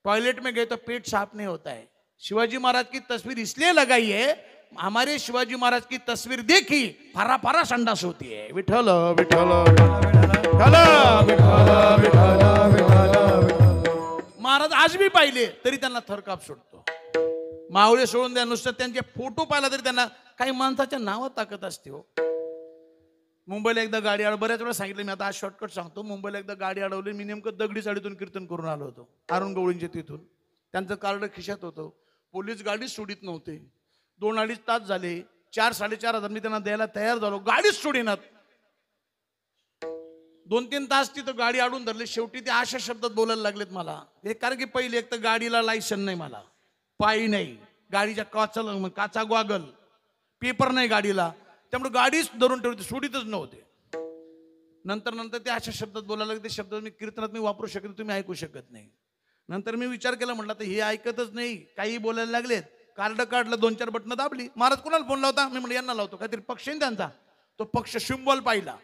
टॉयलेट में गए तो पेट साफ नहीं होता है. शिवाजी महाराज की तस्वीर इसलिए लगाई है, हमारे शिवाजी महाराज की तस्वीर देखी, फारा फारा संडास होती है. विठल विठल महाराज आज भी पाहिले तरी त्यांना थरकाप सुटतो. मावळे सोडून द्या, नुसतं त्यांचे फोटो पाहिला तरी त्यांना काही माणसाच्या नावात ताकद असते. हो, मुंबईला एकदा गाडी बऱ्याच वेळा सांगितलं मी, आता आज शॉर्टकट सांगतो. मुंबईला एकदा गाडी अडवली. मी नेमकं दगडी चाळीतून कीर्तन करून आलो होतो, अरुण गवळींच्या तिथून. त्यांचं कार्ड खिशात होतं. पोलीस गाडीच सोडित नव्हते. 2-2.5 तास झाले. 4-4.5 हजार मी त्यांना द्यायला तयार झालो, गाडीच सोडिनात. 2-3 तास तिथं गाडी अडून धरली. शेवटी ते अशा शब्दात बोलायला लागलेत मला. हे कारण की पहिले एक तर गाडीला लायसन नाही, मला पायी नाही, गाडीच्या काचा गॉगल, पेपर नाही गाडीला, त्यामुळे गाडीच धरून ठेवते, सोडीतच नव्हते. नंतर ते अशा शब्दात बोलायला लागले. ते शब्द मी कीर्तनात मी वापरू शकत, तुम्ही ऐकू शकत नाही. नंतर मी विचार केला, म्हटलं तर हे ऐकतच नाही, काही बोलायला लागलेत. कार्ड काढलं, 2-4 बटणं दाबली. महाराज कोणाला फोन लावता? मी म्हटलं यांना लावतो, काहीतरी पक्ष आहे त्यांचा. तो पक्ष सिम्बॉल पाहिला.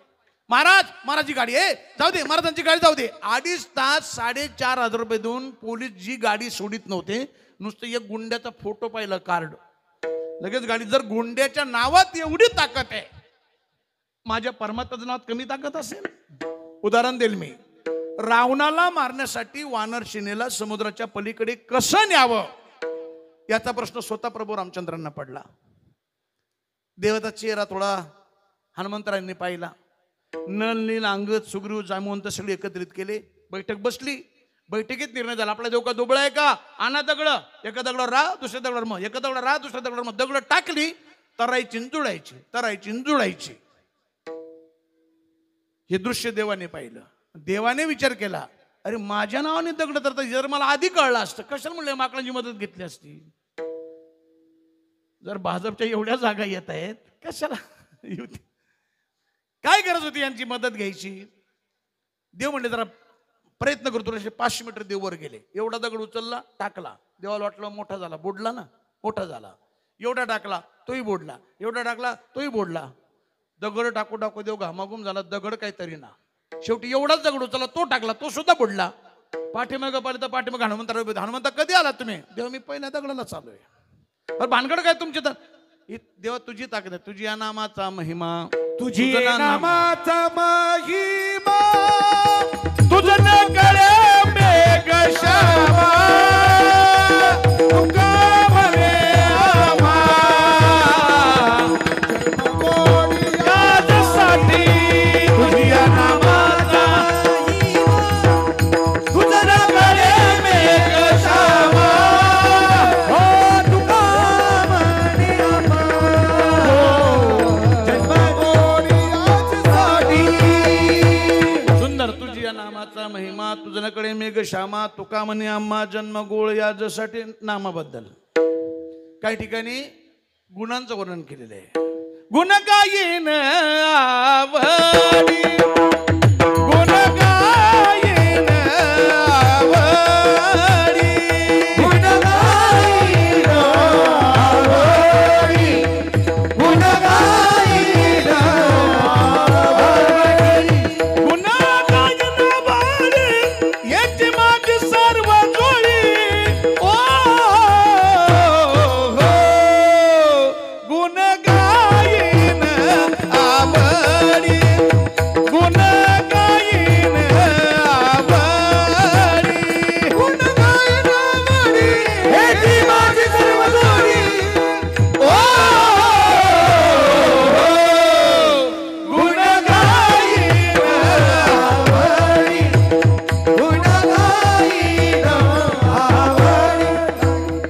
महाराजची गाडी आहे, जाऊ दे, महाराजांची गाडी जाऊ दे. 2.5 तास 4,500 रुपये देऊन पोलीस जी गाडी सोडित नव्हते. नुसतं एक गुंड्याचा फोटो पाहिला, कार्ड, लगेच गाडी. जर गुंड्याच्या नावात एवढी ताकद आहे, माझ्या परमात्म्याच्या नावात कमी ताकद असेल? उदाहरण देईल मी. रावणाला मारण्यासाठी वानर सेनेला समुद्राच्या पलीकडे कसं न्यावं याचा प्रश्न स्वतः प्रभू रामचंद्रांना पडला. देवाचा चेहरा थोडा हनुमंतरायांनी पाहिला. नल नील अंगद सुग्रीव जामवंत सगळे एकत्रित केले. बैठक बसली. बैठकीत निर्णय झाला, आपला देव का दुबळा आहे का? आणा दगड, एका दगडावर राह, दुसऱ्या दगडावर मग, एका दगडावर राह, दुसऱ्या दगडावर मग. दगड टाकली, तरायची जुळायची, तरायची जुळायची. हे दृश्य देवाने पाहिलं. देवाने विचार केला, अरे माझ्या नावाने दगड तर जर मला आधी कळलं असतं, कशाला म्हणलं माकडांची मदत घेतली असती. जर भाजपच्या एवढ्या जागा येत आहेत, कशाला युती, काय गरज होती यांची मदत घ्यायची? देव म्हणले जरा प्रयत्न करतो. 500 मीटर देव वर गेले. एवढा दगड उचलला, टाकला. देवाला वाटलं मोठा झाला, बुडला ना, मोठा झाला. एवढा टाकला, तोही बुडला. एवढा टाकला, तोही बुडला. दगड टाकू टाकू देव घामाघूम झाला. दगड काहीतरी ना. शेवटी एवढाच दगड उचलला, तो टाकला, तो सुद्धा बुडला. पाठीमागं पाहिलं तर पाठीमागं हनुमंता कधी आला तुम्ही? देव मी पहिल्या दगडाला चालू आहे. भानगड काय तुमची? तर देवा तुझी ताकद आहे, तुझी या नामाचा महिमा, तुझी नामाचा महिमा, तुझं न कळे मेघ श्यामा, तुका म्हणे आम्हा यासाठी तुझी या नामाचा महिमा, तुझं न कळे मेघ श्यामा, हो तुका म्हणे सुंदर. तुझी या नामाचा महिमा, तुझ्याकडे मेघ श्यामा, तुका म्हणे आम्हा जन्म गोळ यासाठी नामाबद्दल काही ठिकाणी गुणांचं वर्णन केलेलं आहे. गुण गायीन आवडी, गुण गायीन आवडी, गुण गायीन आवडी, गुण गायीन आवडी, गुण गायन आवडी, याची माझी सर्व जोडी. ओ हो, गुण गायीन आवडी, गुण गायीन आवडी, गुण गायीन आवडी, हेची माझी सर्व जोडी. ओ गुण गायीन आवडी, गुण गायीन आवडी.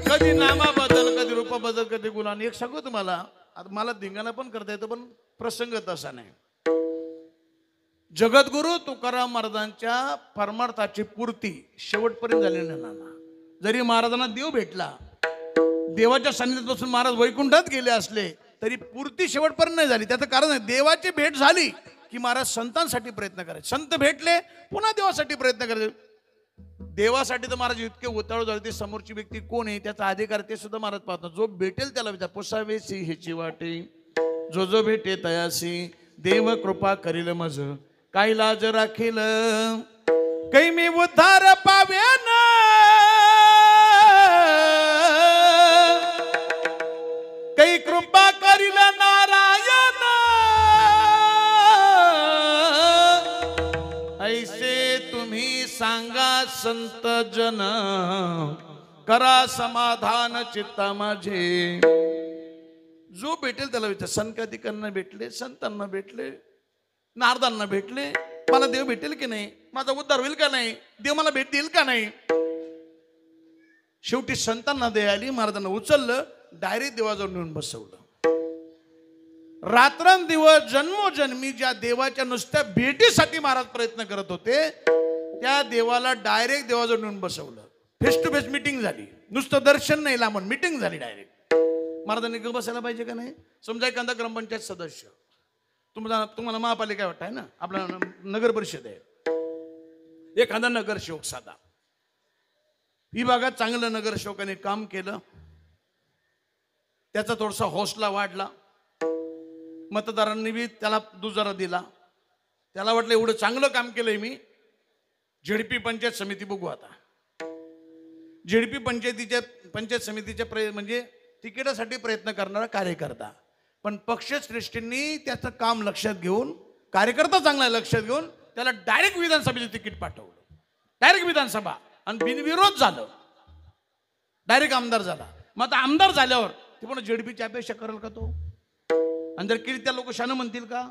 कधी नामाबद्दल, कधी रूपाबद्दल, कधी गुणाने. एक सांगू तुम्हाला, आता मला धिंगाणा पण करता येतं, पण प्रसंग तसा नाही. जगद्गुरु तुकाराम महाराजांच्या परमार्थाची पूर्ती शेवटपर्यंत झालेली नाही ना. जरी महाराजांना देव भेटला, देवाच्या सान्निध्यात बसून महाराज वैकुंठात गेले असले, तरी पूर्ती शेवटपर्यंत नाही झाली. त्याचं कारण आहे, देवाची भेट झाली की महाराज संतांसाठी प्रयत्न करायचे. संत भेटले, पुन्हा देवासाठी प्रयत्न करायचे. देवासाठी तर महाराज इतके उताळू झाले, ते समोरची व्यक्ती कोण आहे त्याचा अधिकार ते सुद्धा महाराज पाहतात. जो भेटेल त्याला विचार, पोसावेसी ह्याची वाटे, जो जो भेटे तयासी, देव कृपा करील मज, काय लाज राखील, काही मी उद्धार पावेन, काही कृपा करील नारायण, ऐसे तुम्ही सांगा संत जन, करा समाधान चित्ता माझे. जो भेटेल त्याला विचार. संकाधिकांना भेटले, संतांना भेटले, नारदांना भेटले, मला देव भेटेल की नाही, माझा उद्धार होईल का नाही, देव मला भेट देईल का नाही. शेवटी संतांना दया आली, महाराजांना उचललं, डायरेक्ट देवाजवळ नेऊन बसवलं. रात्रंदिवस जन्मोजन्मी ज्या देवाच्या नुसत्या भेटीसाठी महाराज प्रयत्न करत होते, त्या देवाला डायरेक्ट देवाजवळ नेऊन बसवलं. फेस टू फेस मीटिंग झाली. नुसतं दर्शन नाही, लांबून मीटिंग झाली डायरेक्ट. महाराजांनी गप बसायला पाहिजे का नाही? समजा एखादा ग्रामपंचायत सदस्य, तुम्हाला महापालिका वाटत आहे ना, आपला नगर परिषद आहे, एखादा नगरसेवक साधा विभागात चांगलं नगरसेवकाने काम केलं, त्याचा थोडासा हौसला वाढला, मतदारांनी बी त्याला दुजारा दिला, त्याला वाटलं एवढं चांगलं काम केलंय मी, झेडपी पंचायत समिती बघू आता. झेडपी पंचायत समितीच्या म्हणजे तिकिटासाठी प्रयत्न करणारा कार्यकर्ता, पण पक्षश्रेष्ठींनी त्याचं काम लक्षात घेऊन, कार्यकर्ता चांगला लक्षात घेऊन त्याला डायरेक्ट विधानसभेचं तिकीट पाठवलं. डायरेक्ट विधानसभा आणि बिनविरोध झालं, डायरेक्ट आमदार झाला. मग आता आमदार झाल्यावर ते पण झेडपीची अपेक्षा करेल का तो? आणि जर केली त्या लोक शानं म्हणतील का?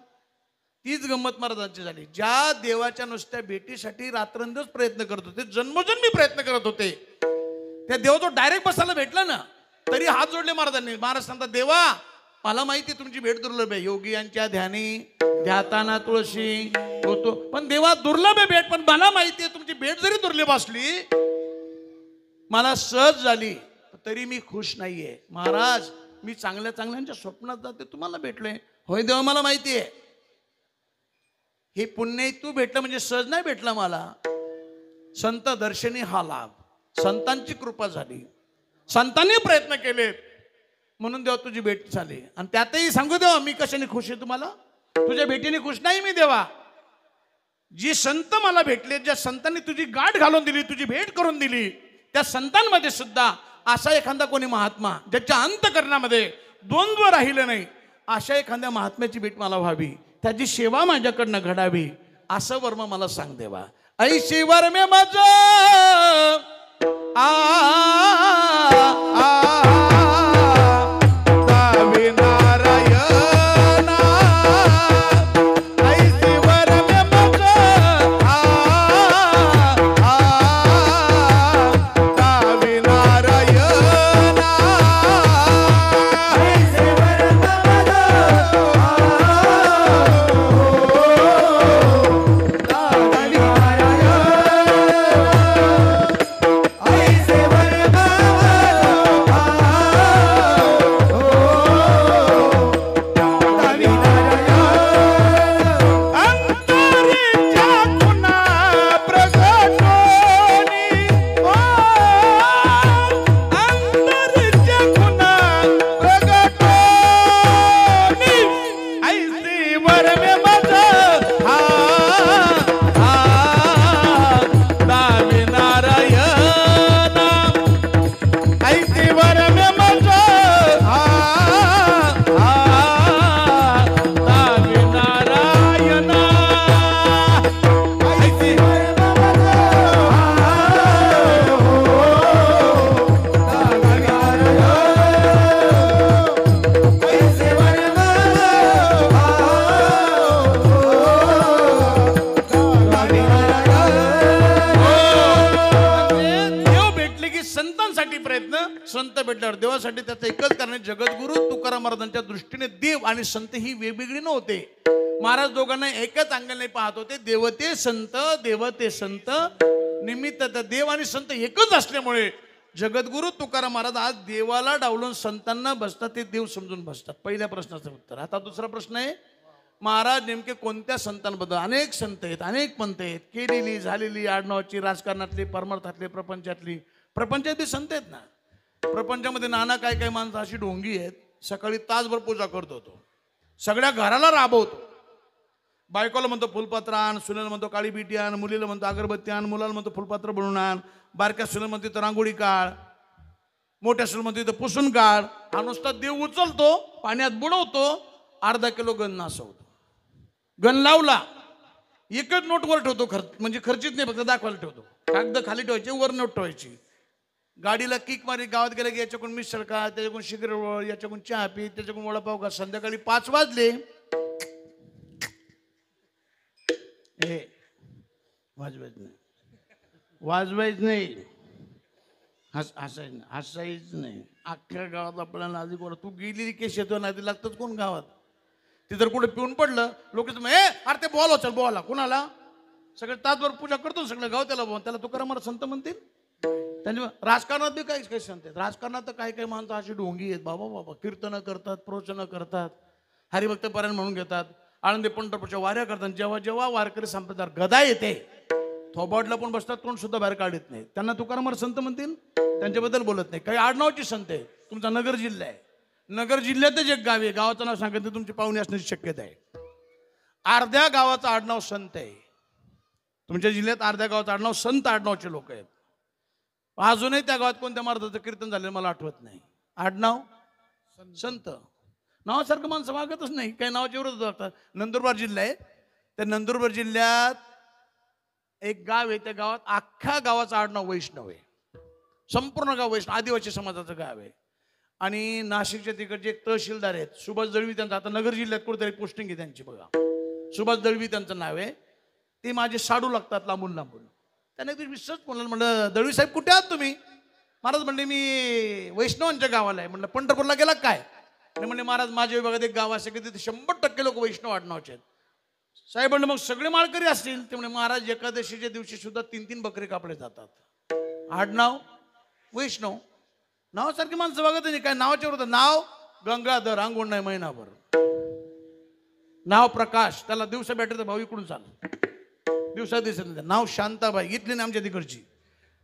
तीच गंमत महाराजांची झाली. ज्या देवाच्या नुसत्या भेटीसाठी रात्रंदिवस प्रयत्न करत होते, जन्मोजन्मी प्रयत्न करत होते, त्या देवा तो डायरेक्ट बसायला भेटला ना, तरी हात जोडले महाराजांनी. महाराज सांगतात, देवा मला माहिती तुमची भेट दुर्लभ आहे, योगी यांच्या ध्यानी ध्याताना तुळशी होतो, पण देवा दुर्लभ आहे भेट, पण मला माहिती आहे तुमची भेट जरी दुर्लभ असली, मला सहज झाली, तरी मी खुश नाहीये. महाराज मी चांगल्या चांगल्यांच्या स्वप्नात जाते, तुम्हाला भेटलोय. होय देवा मला माहिती आहे, हे पुण्य तू भेटलं म्हणजे सहज नाही भेटलं मला. संत दर्शनी हा लाभ, संतांची कृपा झाली, संतांनी प्रयत्न केले म्हणून देवा तुझी भेट झाली. आणि त्यातही सांगू देवा मी कशाने खुश आहे तुम्हाला? तुझ्या भेटीने खुश नाही मी देवा. जी संत मला भेटले, ज्या संतांनी तुझी गाठ घालून दिली, तुझी भेट करून दिली, त्या संतांमध्ये सुद्धा असा एखादा कोणी महात्मा ज्याच्या अंतकरणामध्ये द्वंद्व राहिलं नाही, अशा एखाद्या महात्म्याची भेट मला व्हावी, त्याची सेवा माझ्याकडनं घडावी, असं वर्म मला सांग देवा. ऐशी वर्मे माझ संत भेटल्यावर देवासाठी त्याचा एकच कारण, जगद्गुरु तुकाराम महाराजांच्या दृष्टीने देव आणि संत ही वेगवेगळी नव्हते. महाराज दोघांना एकच अंगाने पाहत होते, देवते संत निमित्त देव आणि संत एकच असल्यामुळे जगद्गुरु तुकाराम महाराज आज देवाला डावलून संतांना बसतात, ते देव समजून बसतात. पहिल्या प्रश्नाचं उत्तर. आता दुसरा प्रश्न आहे, महाराज नेमके कोणत्या संतांबद्दल? अनेक संत आहेत, अनेक पंथ आहेत, केलेली झालेली आडनावाची, राजकारणातली, परमार्थातली, प्रपंचातली संत आहेत ना. प्रपंचामध्ये नाना काय काय माणसं अशी ढोंगी आहेत, सकाळी तासभर पूजा करत होतो, सगळ्या घराला राबवतो. बायकोला म्हणतो फुलपत्र आण, सुनेला म्हणतो काळी बिटी आण, मुलीला म्हणतो अगरबत्ती आण, मुलाला म्हणतो फुलपत्र बनवून आण, बारक्या सुनेला म्हणतो तर रांगोळी काढ, मोठ्या सुनेला म्हणतो तर पुसून काढ. हा नुसता देव उचलतो, पाण्यात बुडवतो, अर्धा किलो गण नासवतो. गण लावला एकच नोट वर ठेवतो, म्हणजे खर्चित नाही, फक्त दाखवायला ठेवतो. कागद खाली ठेवायचे, वर नोट ठेवायची. गाडीला किक मारी, गावात गेलं की याच्याकडून मिसळ खा, त्याच्याकडून शिगरेवळ, याच्याकडून चहा पी, त्याच्याकडून वडापाव खा. संध्याकाळी 5 वाजले, हे वाजवायच नाही, हसायच नाही. अख्ख्या गावात आपल्याला आधी कोण, तू गेलेली केस येतो ना, आधी लागतात कोण गावात? ते जर कुठे पिऊन पडलं लोक अरे ते बोला चल बोला कुणाला सगळं तासभर पूजा करतो सगळं गाव त्याला बोल त्याला तुकाराम महाराज संत म्हणतील. त्यांच्या राजकारणात बी काही काही संत आहेत. राजकारणात तर काही काही माणसं अशी ढोंगी आहेत बाबा बाबा कीर्तनं करतात प्रवचनं करतात हरिभक्त पारायण म्हणून घेतात आळंदी पंढरपूरच्या वाऱ्या करतात. जेव्हा जेव्हा वारकरी संप्रदाय गदा येते थोबाडला पण बसतात कोण सुद्धा बाहेर काढत नाही. त्यांना तुकाराम महाराज संत म्हणतील त्यांच्याबद्दल बोलत नाही. काही आडनावची संत आहे. तुमचा नगर जिल्हा आहे नगर जिल्ह्यातच एक गाव आहे गावाचं नाव सांगितलं तुमची पाहुणी असण्याची शक्यता आहे. अर्ध्या गावाचं आडनाव संत आहे. तुमच्या जिल्ह्यात अर्ध्या गावाचं आडनाव संत आडनावचे लोक आहेत. अजूनही त्या गावात कोणत्या महाराजाचं कीर्तन झालेलं मला आठवत नाही. आडनाव संत नावासारखं माणसं वागतच नाही. काही नावाच्या विरोधात वागतात. नंदुरबार जिल्हा आहे त्या नंदुरबार जिल्ह्यात एक गाव आहे त्या गावात अख्ख्या गावाचं आडनाव वैष्णव आहे. संपूर्ण गाव वैष्णव आदिवासी समाजाचं गाव आहे. आणि नाशिकच्या तिकडचे एक तहसीलदार आहेत सुभाष दळवी त्यांचं आता नगर जिल्ह्यात कुठेतरी पोस्टिंग आहे त्यांची बघा. सुभाष दळवी त्यांचं नाव आहे. ते माझे साडू लागतात लांबून लांबून. त्याने विश्वास म्हणलं दळवी साहेब कुठे आहात तुम्ही. महाराज म्हणले मी वैष्णवांच्या गावाला आहे. म्हणलं पंढरपूरला गेला काय म्हणले महाराज माझ्या विभागात एक गाव असे की तिथे 100% लोक वैष्णव आडनावचे आहेत. साहेब म्हणलं मग सगळे माळकरी असतील ते म्हणजे महाराज एकादशीच्या दिवशी सुद्धा 3-3 बकरे कापले जातात. आडनाव वैष्णव नावासारखी माणसं बघत नाही. काय नावाच्या विरोधात नाव गंगाधर अंगोण नाही महिनाभर. नाव प्रकाश त्याला दिवसा भेटत भाऊ इकडून चाल दिवसा दिसत नाही. नाव शांताबाई इथली नाही आमच्या तिकडची.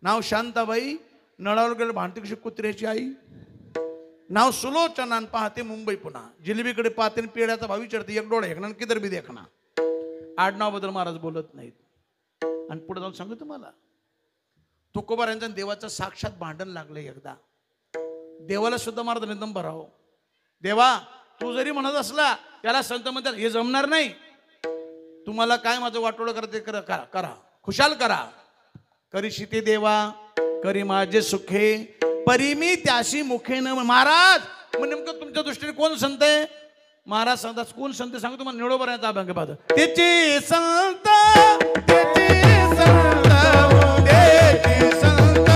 नाव शांताबाई नळावर गेलं भांडती कुत्र्याची आई. नाव सुलोचना पाहते मुंबई पुन्हा जिलेबीकडे पाहते पेड्याचा भावी चढते एक डोळा हेकणार किधर बी देखना. आडनावाबद्दल महाराज बोलत नाहीत. आणि पुढे जाऊन सांगू तुम्हाला तुकोबा यांचा देवाचं साक्षात भांडण लागलं एकदा. देवाला सुद्धा महाराज एकदम भराव देवा तू जरी म्हणत असला त्याला संत म्हणतात हे जमणार नाही. तुम्हाला काय माझं वाटोळं करते करा खुशाल करा. करीशी ते देवा करी माझे सुखे परी मी त्याशी मुखे न. महाराज मग नेमकं तुमच्या दृष्टीने कोण संत आहे. महाराज सांगतात कोण संत सांगू तुम्हाला निळोबर यांचा अभंग पाहतो. त्याची संत त्याची संत त्याची संत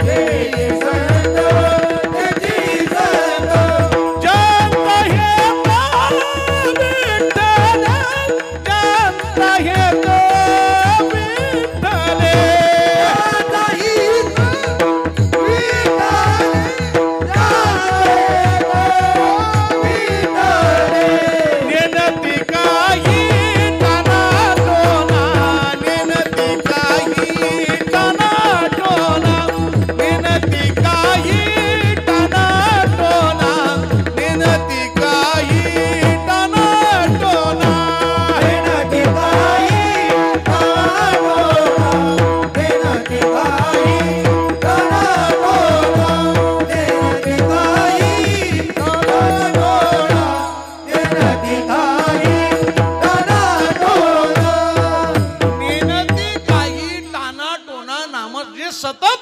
त्याची संत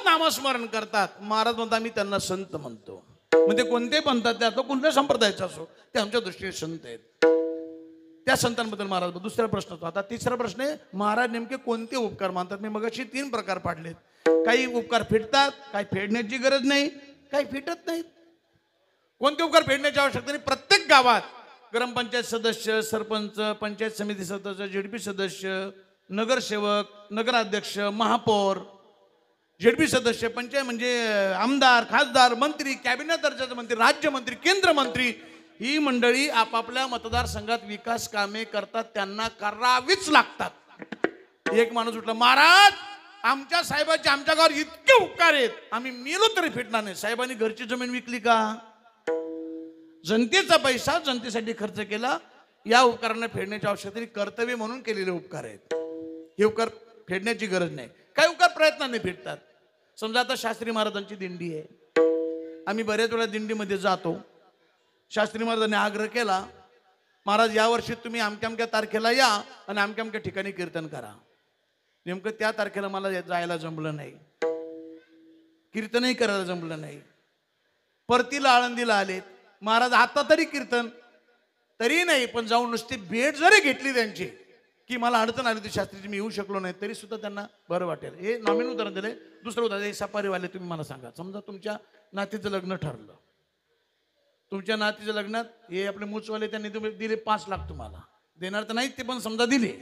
नामस्मरण करतात. महाराज म्हणतात मी त्यांना संत म्हणतो. म्हणजे कोणते म्हणतात ते आता कोणत्या संप्रदायाचा असो ते आमच्या दृष्टीने संत आहेत. त्या संतांबद्दल महाराज. दुसरा प्रश्न होता. आता तिसरा प्रश्न आहे महाराज नेमके कोणते उपकार मानतात. मी मगाशी 3 प्रकार पाडलेत. काही उपकार फेडतात काही फेडण्याची गरज नाही काही फेटत नाहीत. कोणते उपकार फेडण्याची आवश्यकता नाही. प्रत्येक गावात ग्रामपंचायत सदस्य सरपंच पंचायत समिती सदस्य झेडपी सदस्य नगरसेवक नगराध्यक्ष महापौर झेडपी सदस्य पंचायत म्हणजे आमदार खासदार मंत्री कॅबिनेट दर्जाचे मंत्री राज्यमंत्री केंद्र मंत्री ही मंडळी आपापल्या मतदारसंघात विकास कामे करतात. त्यांना करावीच लागतात. एक माणूस उठला महाराज आमच्या साहेबांचे आमच्या गावावर इतके उपकार आहेत आम्ही मेलो तरी फेडणार नाही. साहेबांनी घरची जमीन विकली का. जनतेचा पैसा जनतेसाठी खर्च केला. या उपकारांना फेडण्याची आवश्यकता नाही. कर्तव्य म्हणून केलेले उपकार आहेत. हे उपकार फेडण्याची गरज नाही. काही उपकार प्रयत्नाने फेडतात. समजा आता शास्त्री महाराजांची दिंडी आहे. आम्ही बऱ्याच वेळा दिंडीमध्ये जातो. शास्त्री महाराजांनी आग्रह केला महाराज यावर्षी तुम्ही अमक्या अमक्या तारखेला या आणि अमक्या अमक्या ठिकाणी कीर्तन करा. नेमकं त्या तारखेला मला जायला जमलं नाही. कीर्तनही करायला जमलं नाही. परतीला आळंदीला आलेत. महाराज आता तरी कीर्तन तरी नाही पण जाऊन नुसती भेट जरी घेतली त्यांची की मला अडचण आली होती शास्त्रीची, मी येऊ शकलो नाही, तरी सुद्धा त्यांना बरं वाटेल. हे नॉमिनल उदाहरण दिले. दुसरं उदाहरण, हे सफारीवाले तुम्ही मला सांगा, समजा तुमच्या नातीचं लग्न ठरलं, तुमच्या नातीच्या लग्नात हे आपले मूचवाले त्यांनी तुम्ही दिले 5 लाख, तुम्हाला देणार तर नाहीत ते, पण समजा दिले.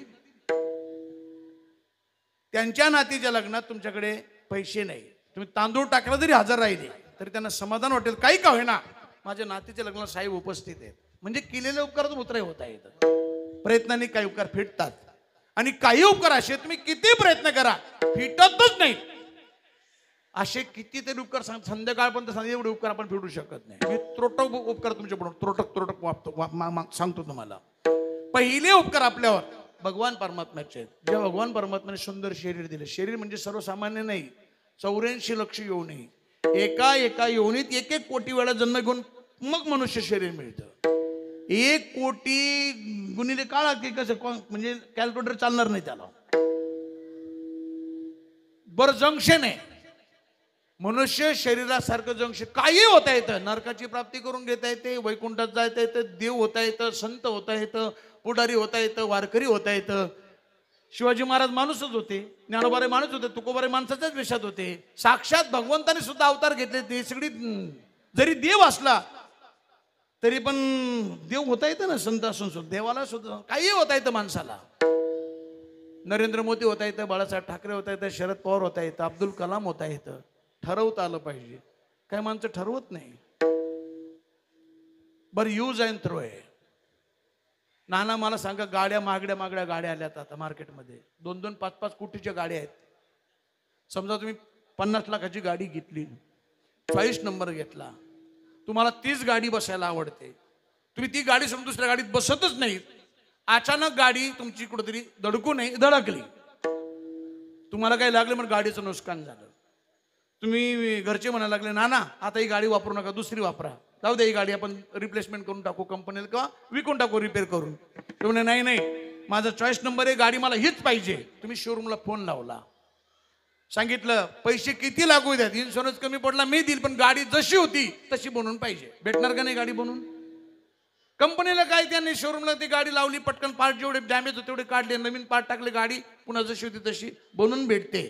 त्यांच्या नातीच्या लग्नात तुमच्याकडे पैसे नाही, तुम्ही तांदूळ टाकला जरी 1000 राहिले तरी त्यांना समाधान वाटेल, काही का होईना माझ्या नातीच्या लग्नाला साहेब उपस्थित आहेत. म्हणजे केलेले उपकार उतराय होता येतात. प्रयत्नांनी काही उपकार फिटतात, आणि काही उपकार असे तुम्ही किती प्रयत्न करा फिटतच नाहीत. असे कितीतरी उपकार संध्याकाळपर्यंत सांग, एवढे उपकार आपण फेडू शकत नाही. मी त्रोटक उपकार तुमच्याकडून त्रोटक सांगतो तुम्हाला. पहिले उपकार आपल्यावर भगवान परमात्म्याचे आहेत. जेव्हा भगवान परमात्म्याने सुंदर शरीर दिले, शरीर म्हणजे सर्वसामान्य नाही, 84 लक्ष योनी, एका योनीत 1 कोटी वेळा जन्म घेऊन मग मनुष्य शरीर मिळतं. 1 कोटी गुणिले काळा की कसं, म्हणजे कॅल्क्युलेटर चालणार नाही त्याला. बरं जंक्शन आहे मनुष्य शरीरासारखं जंक्शन. काही होता येतं, नरकाची प्राप्ती करून घेता येते, वैकुंठात जायता येतं, देव होता येतं, संत होता येतं, पुढारी होता येतं, वारकरी होता येतं. शिवाजी महाराज माणूसच होते, ज्ञानोबारे माणूस होते, तुकोबारे माणसाच्याच वेशात होते. साक्षात भगवंताने सुद्धा अवतार घेतले. ते सगळी जरी देव असला तरी पण देव होता येतं ना, संत असून सुद्धा. देवाला सुद्धा काही होता येतं माणसाला. नरेंद्र मोदी होता येतं, बाळासाहेब ठाकरे होता येतं, शरद पवार होता येतं, अब्दुल कलाम होता येतं. ठरवता आलं पाहिजे. काय माणसं ठरवत नाही. बरं यूज अँड थ्रो आहे. नाना मला सांगा, गाड्या मागड्या गाड्या आल्यात आता मार्केटमध्ये. 2-2, 5-5 कोटीच्या गाड्या आहेत. समजा तुम्ही 50 लाखाची गाडी घेतली, 40 नंबर घेतला, तुम्हाला तीच गाडी बसायला आवडते, तुम्ही ती गाडी समजा दुसऱ्या गाडीत बसतच नाही. अचानक गाडी तुमची कुठेतरी धडकली, तुम्हाला काही लागलं म्हणून गाडीचं नुकसान झालं. तुम्ही घरचे म्हणायला लागले, नाना आता ही गाडी वापरू नका, दुसरी वापरा, जाऊ दे ही गाडी आपण रिप्लेसमेंट करून टाकू कंपनीला किंवा विकून टाकू रिपेअर करून. तुम्ही नाही माझा चॉईस नंबर आहे, गाडी मला हीच पाहिजे. तुम्ही शोरूमला फोन लावला, सांगितलं पैसे किती लागू द्यात, इन्शुरन्स कमी पडला मी देईल, पण गाडी जशी होती तशी बनवून पाहिजे. भेटणार का नाही गाडी बनवून? कंपनीला काय, त्यांनी शोरूमला ती गाडी लावली, पटकन पार्ट जेवढे डॅमेज होते तेवढे काढले, नवीन पार्ट टाकले, गाडी पुन्हा जशी होती तशी बनवून भेटते.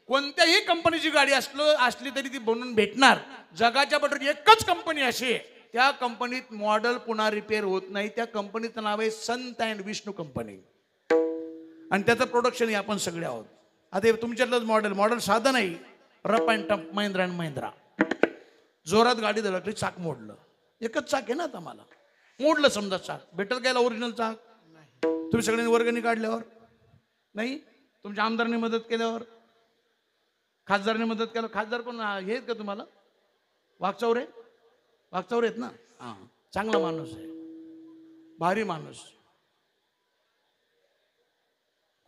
कोणत्याही कंपनीची गाडी असली तरी ती बनवून भेटणार. जगाच्या पटकन एकच कंपनी अशी आहे, त्या कंपनीत मॉडेल पुन्हा रिपेअर होत नाही. त्या कंपनीचं नाव आहे संत अँड विष्णू कंपनी, आणि त्याचं प्रोडक्शन आपण सगळे आहोत. आता तुमच्यातलंच मॉडेल साधं नाही, rough and tough, Mahindra and Mahindra. जोरात गाडी धडकली, चाक मोडलं. एकच चाक आहे ना, आता मला मोडलं समजा चाक, भेटेल काय ओरिजिनल चाक? तुम्ही सगळ्यांनी वर्गणी काढल्यावर नाही, तुमच्या आमदारांनी मदत केल्यावर, खासदारांनी मदत केलं. खासदार कोण हे आहेत का तुम्हाला? वागचौरे आहेत ना? हां, चांगला माणूस आहे, भारी माणूस.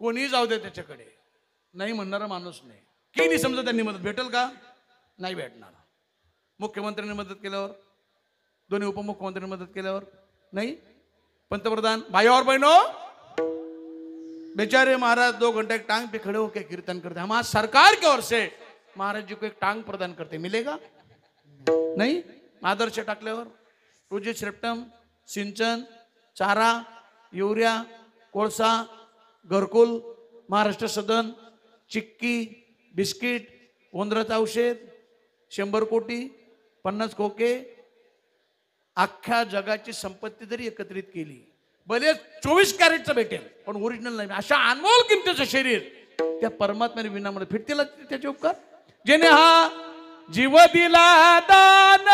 कोणी जाऊ दे त्याच्याकडे, नाही म्हणणारा माणूस नाही. केली समजा त्यांनी मदत, भेटेल का? नाही भेटणार. मुख्यमंत्र्यांनी मदत केल्यावर, दोन्ही उपमुख्यमंत्र्यांनी मदत केल्यावर नाही. पंतप्रधान भाई और बहनों, बेचारे महाराज 2 घंटे एक टांग पे खड़े होकर कीर्तन करते, हम आज सरकार की ओर से महाराज जी को एक टांग प्रदान करते, मिलेगा नहीं? आदर्श टाकल्यावर 2G श्रेप्टम, सिंचन, चारा, युरिया, कोळसा, घरकुल, महाराष्ट्र सदन, चिक्की, बिस्किट, उंदराचं औषध, 100 कोटी, 50 खोके, अख्ख्या जगाची संपत्ती जरी एकत्रित केली, भले 24 कॅरेटचं भेटेल, पण ओरिजिनल नाही. अशा अनमोल किमतीचं शरीर त्या परमात्म्याने विनामध्ये फिरतील त्याचे उपकार. जेने हा जीव दिला दान,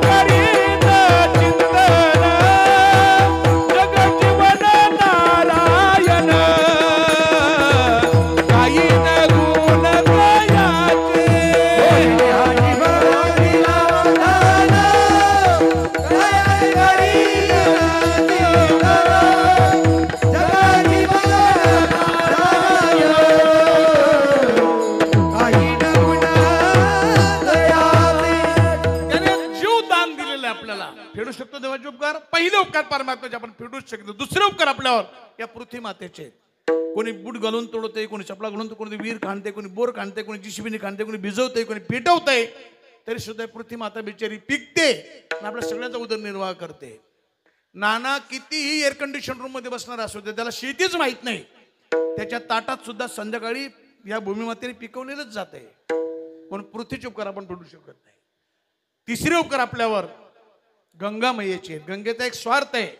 करीत चिंतन, जग जीवन नारायण, काही न गुण कयाचे. फेडू शकतो देवाचे उपकार. पहिले उपकार परमात्म्याचे आपण फेडूच शकतो. दुसरे उपकार आपल्यावर या पृथ्वी मातेचे. कोणी बूट घालून तोडते, कोणी चपला घालून, कोणी वीर खाणते, कोणी बोर खाणते, कोणी जिशिबीने खाणते, कोणी भिजवते, कोणी पेटवते, तरी सुद्धा पृथ्वी माता बिचारी पिकते आणि आपल्या सगळ्यांचा उदरनिर्वाह करते. नाना कितीही एअर कंडिशन रूम मध्ये बसणार असू दे, त्याला शेतीच माहित नाही, त्याच्या ताटात सुद्धा संध्याकाळी या भूमिमातेने पिकवलेलंच जात आहे. पण पृथ्वीचे उपकार आपण फेडू शकत नाही. तिसरे उपकार आपल्यावर गंगा मैयेचे आहेत. गंगेचा एक स्वार्थ आहे,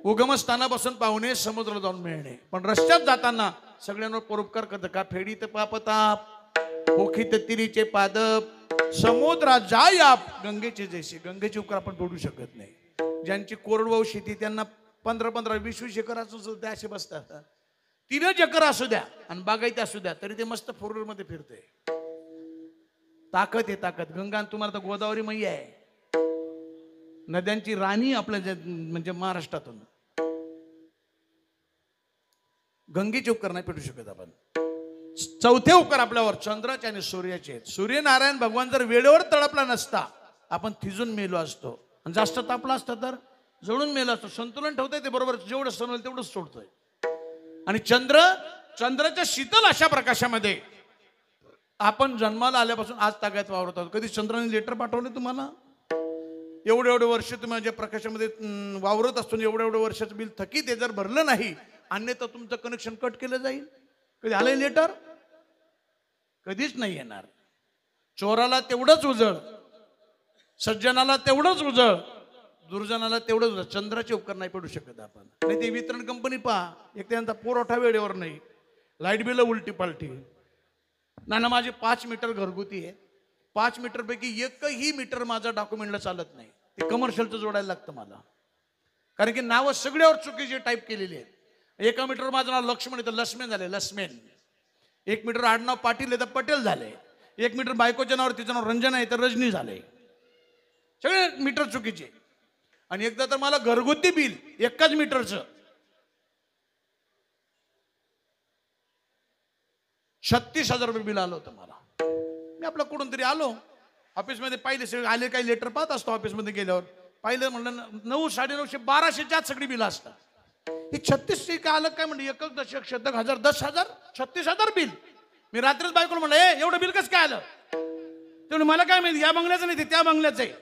उगमस्थानापासून पाहुणे समुद्र जाऊन मिळणे. पण रस्त्यात जाताना सगळ्यांवर परोपकार करतं. का फेडीत पापताप, पोखीत तिरीचे पादप, समुद्रा जाय आप गंगेचे जैसे. गंगेचे उपकार आपण फेडू शकत नाही. ज्यांची कोरडवाहू शेती त्यांना 15-15, 20-20 एकर असू सुद्धा असे बसतात. 3 एकर असू द्या आणि बागायती असू द्या तरी ते मस्त 4 व्हीलर मध्ये फिरते. ताकद आहे ताकद. गंगा तुम्हाला तर गोदावरी मैया आहे, नद्यांची राणी आपल्या म्हणजे महाराष्ट्रातून. गंगेचे उपकार नाही पेटू शकत आपण. चौथे उपकार आपल्यावर चंद्राचे आणि सूर्याचे आहेत. सूर्यनारायण भगवान जर वेळेवर तळपला नसता आपण थिजून मेलो असतो, आणि जास्त तापला असता तर जळून मेलो असतो. संतुलन ठेवतोय ते बरोबर, जेवढं सण होईल तेवढंच सोडतोय. आणि चंद्राच्या शीतल अशा प्रकाशामध्ये आपण जन्माला आल्यापासून आज तागायत वावरत आहोत. कधी चंद्राने लेटर पाठवले तुम्हाला? एवढे वर्ष तुम्ही ज्या प्रकाशामध्ये वावरत असतो, एवढे वर्षाचं बिल थकीत आहे, जर भरलं नाही अन्यथा तुमचं कनेक्शन कट केलं जाईल. कधी आलंय लेटर? कधीच नाही येणार. चोराला तेवढंच उजळ, सज्जनाला तेवढंच उजळ, दुर्जनाला तेवढंच उजळ. चंद्राचे उपकार नाही पडू शकत आपण. नाही ते वितरण कंपनी पहा, एक त्यांचा पुरवठा वेळेवर नाही, लाईट बिल उलटी पालटी. ना माझे 5 मीटर घरगुती आहे, 5 मीटर पैकी एकही मीटर माझा डॉक्युमेंटला चालत नाही. ते कमर्शियलचं जोडायला लागतं मला, कारण की नावं सगळ्यावर चुकीची टाईप केलेली आहेत. 1 मीटर माझं नाव लक्ष्मण आहे तर लक्ष्मण झाले लक्ष्मण. 1 मीटर आडनाव पाटील आहे तर पटेल झाले. 1 मीटर बायकोच्या नावावर तिचं नाव रंजना आहे तर रजनी झाले. सगळे मीटर चुकीचे. आणि एकदा तर मला घरगुती बिल एकाच मीटरचं 36,000 रुपये बिल आलं होतं मला. मी आपलं कुठून तरी आलो ऑफिसमध्ये, पाहिले सगळे आले, काही लेटर पाहत असतो ऑफिसमध्ये गेल्यावर. पाहिलं म्हणलं 900, 950, 1200च्या आत सगळी बिल असतात. हे 36 काय आलं काय म्हणलं, 1 दशक, शतक, हजार, 10,000, 36,000 बिल. मी रात्रीच बायकोला म्हणलं एवढं बिल कसं काय आलं? तेवढं मला काय माहिती, या बंगल्याचं नाही ते त्या बंगल्याचं आहे.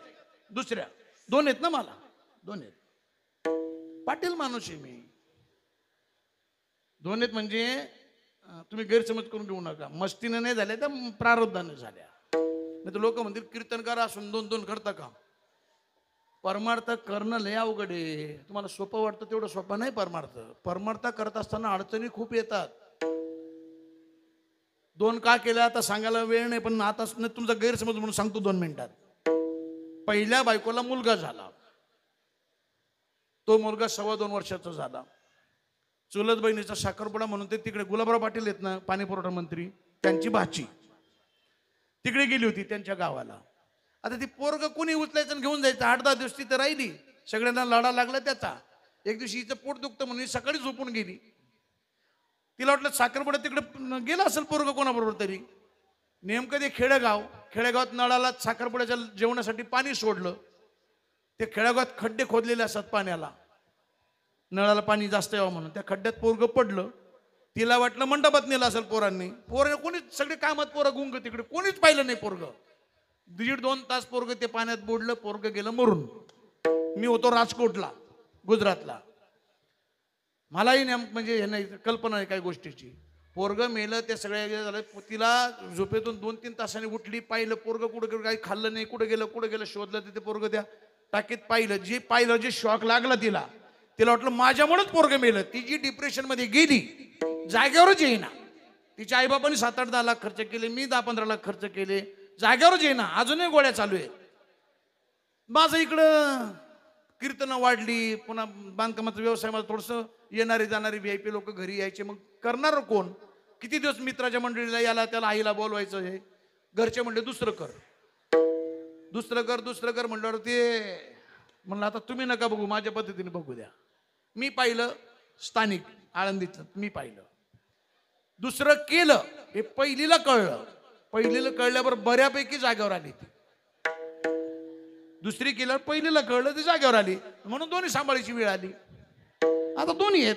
दुसऱ्या 2 आहेत ना, मला 2 आहेत. पाटील माणूस आहे मी. 2 आहेत म्हणजे तुम्ही गैरसमज करून घेऊ नका. मस्तीनं नाही झाल्या त्या प्रारब्धानं झाल्या. नाही तर लोक म्हणतील कीर्तनकार असून 2-2 करता का? परमार्थ करणं लय अवघड आहे. तुम्हाला सोपं वाटतं तेवढं सोपं नाही परमार्थ. परमार्थ करत असताना अडचणी खूप येतात. 2 का केल्या आता सांगायला वेळ नाही, पण आता तुमचा गैरसमज म्हणून सांगतो 2 मिनिटात. पहिल्या बायकोला मुलगा झाला, तो मुलगा 2.25 वर्षाचा झाला. चुलत बहिणीचा साखरपुडा म्हणून ते तिकडे गुलाबराव पाटील आहेत ना, पाणी पुरवठा मंत्री, त्यांची भाची तिकडे गेली होती त्यांच्या गावाला. आता ती पोरग कोणी उचलायचं आणि घेऊन जायचं. 8-10 दिवस तिथं राहिली, सगळ्यांना लढा लागला त्याचा. एक दिवशी हिचं पोट दुखतं म्हणून सकाळी झोपून गेली. तिला वाटलं साखरपुडा तिकडे गेला असेल पोरग कोणाबरोबर तरी. नेमकं ते खेडेगावात नळाला साखरपुड्याच्या जेवणासाठी पाणी सोडलं. ते खेडेगावात खड्डे खोदलेले असतात पाण्याला, नळाला पाणी जास्त यावं म्हणून. त्या खड्ड्यात पोरग पडलं. तिला वाटलं मंडपात नेलं असेल पोरांनी. कोणीच, सगळे कामात पोरं गुंग, तिकडे कोणीच पाहिलं नाही पोरग. 1.5-2 तास पोरग ते पाण्यात बुडलं, पोरग गेलं मरून. मी होतो राजकोटला, गुजरातला. मलाही म्हणजे हे नाही कल्पना आहे काही गोष्टीची. पोरग मेलं, ते सगळ्या झालं. तिला झोपेतून 2-3 तासांनी उठली, पाहिलं पोरग कुठं गेलं, काही खाल्लं नाही, कुठं गेलं शोधलं. तिथे पोरग त्या टाकीत पाहिलं, जे शॉक लागला तिला वाटलं माझ्यामुळेच पोरग मेलं. ती जी डिप्रेशन मध्ये गेली, जागेवरच येईना. तिच्या आईबापांनी 7-8-10 लाख खर्च केले, मी 10-15 लाख खर्च केले, जागेवरच येईना. अजूनही गोळ्या चालू आहेत. माझं इकडं कीर्तनं वाढली, पुन्हा बांधकामाचा व्यवसाय, मला थोडंसं येणारे जाणारे VIP लोक घरी यायचे. मग करणार कोण? किती दिवस मित्राच्या मंडळीला याला त्याला आईला बोलवायचं. हे घरचे म्हणले दुसरं कर म्हणल्यावर ते म्हणलं आता तुम्ही नका बघू, माझ्या पद्धतीने बघू द्या. मी पाहिलं स्थानिक आळंदीचं, मी पाहिलं. दुसरं केलं, हे पहिलीला कळल्यावर बऱ्यापैकी जागेवर आली ती. दुसरी केल्यावर पहिलीला कळलं, ती जागेवर आली. म्हणून दोन्ही सांभाळायची वेळ आली. आता दोन्ही आहेत,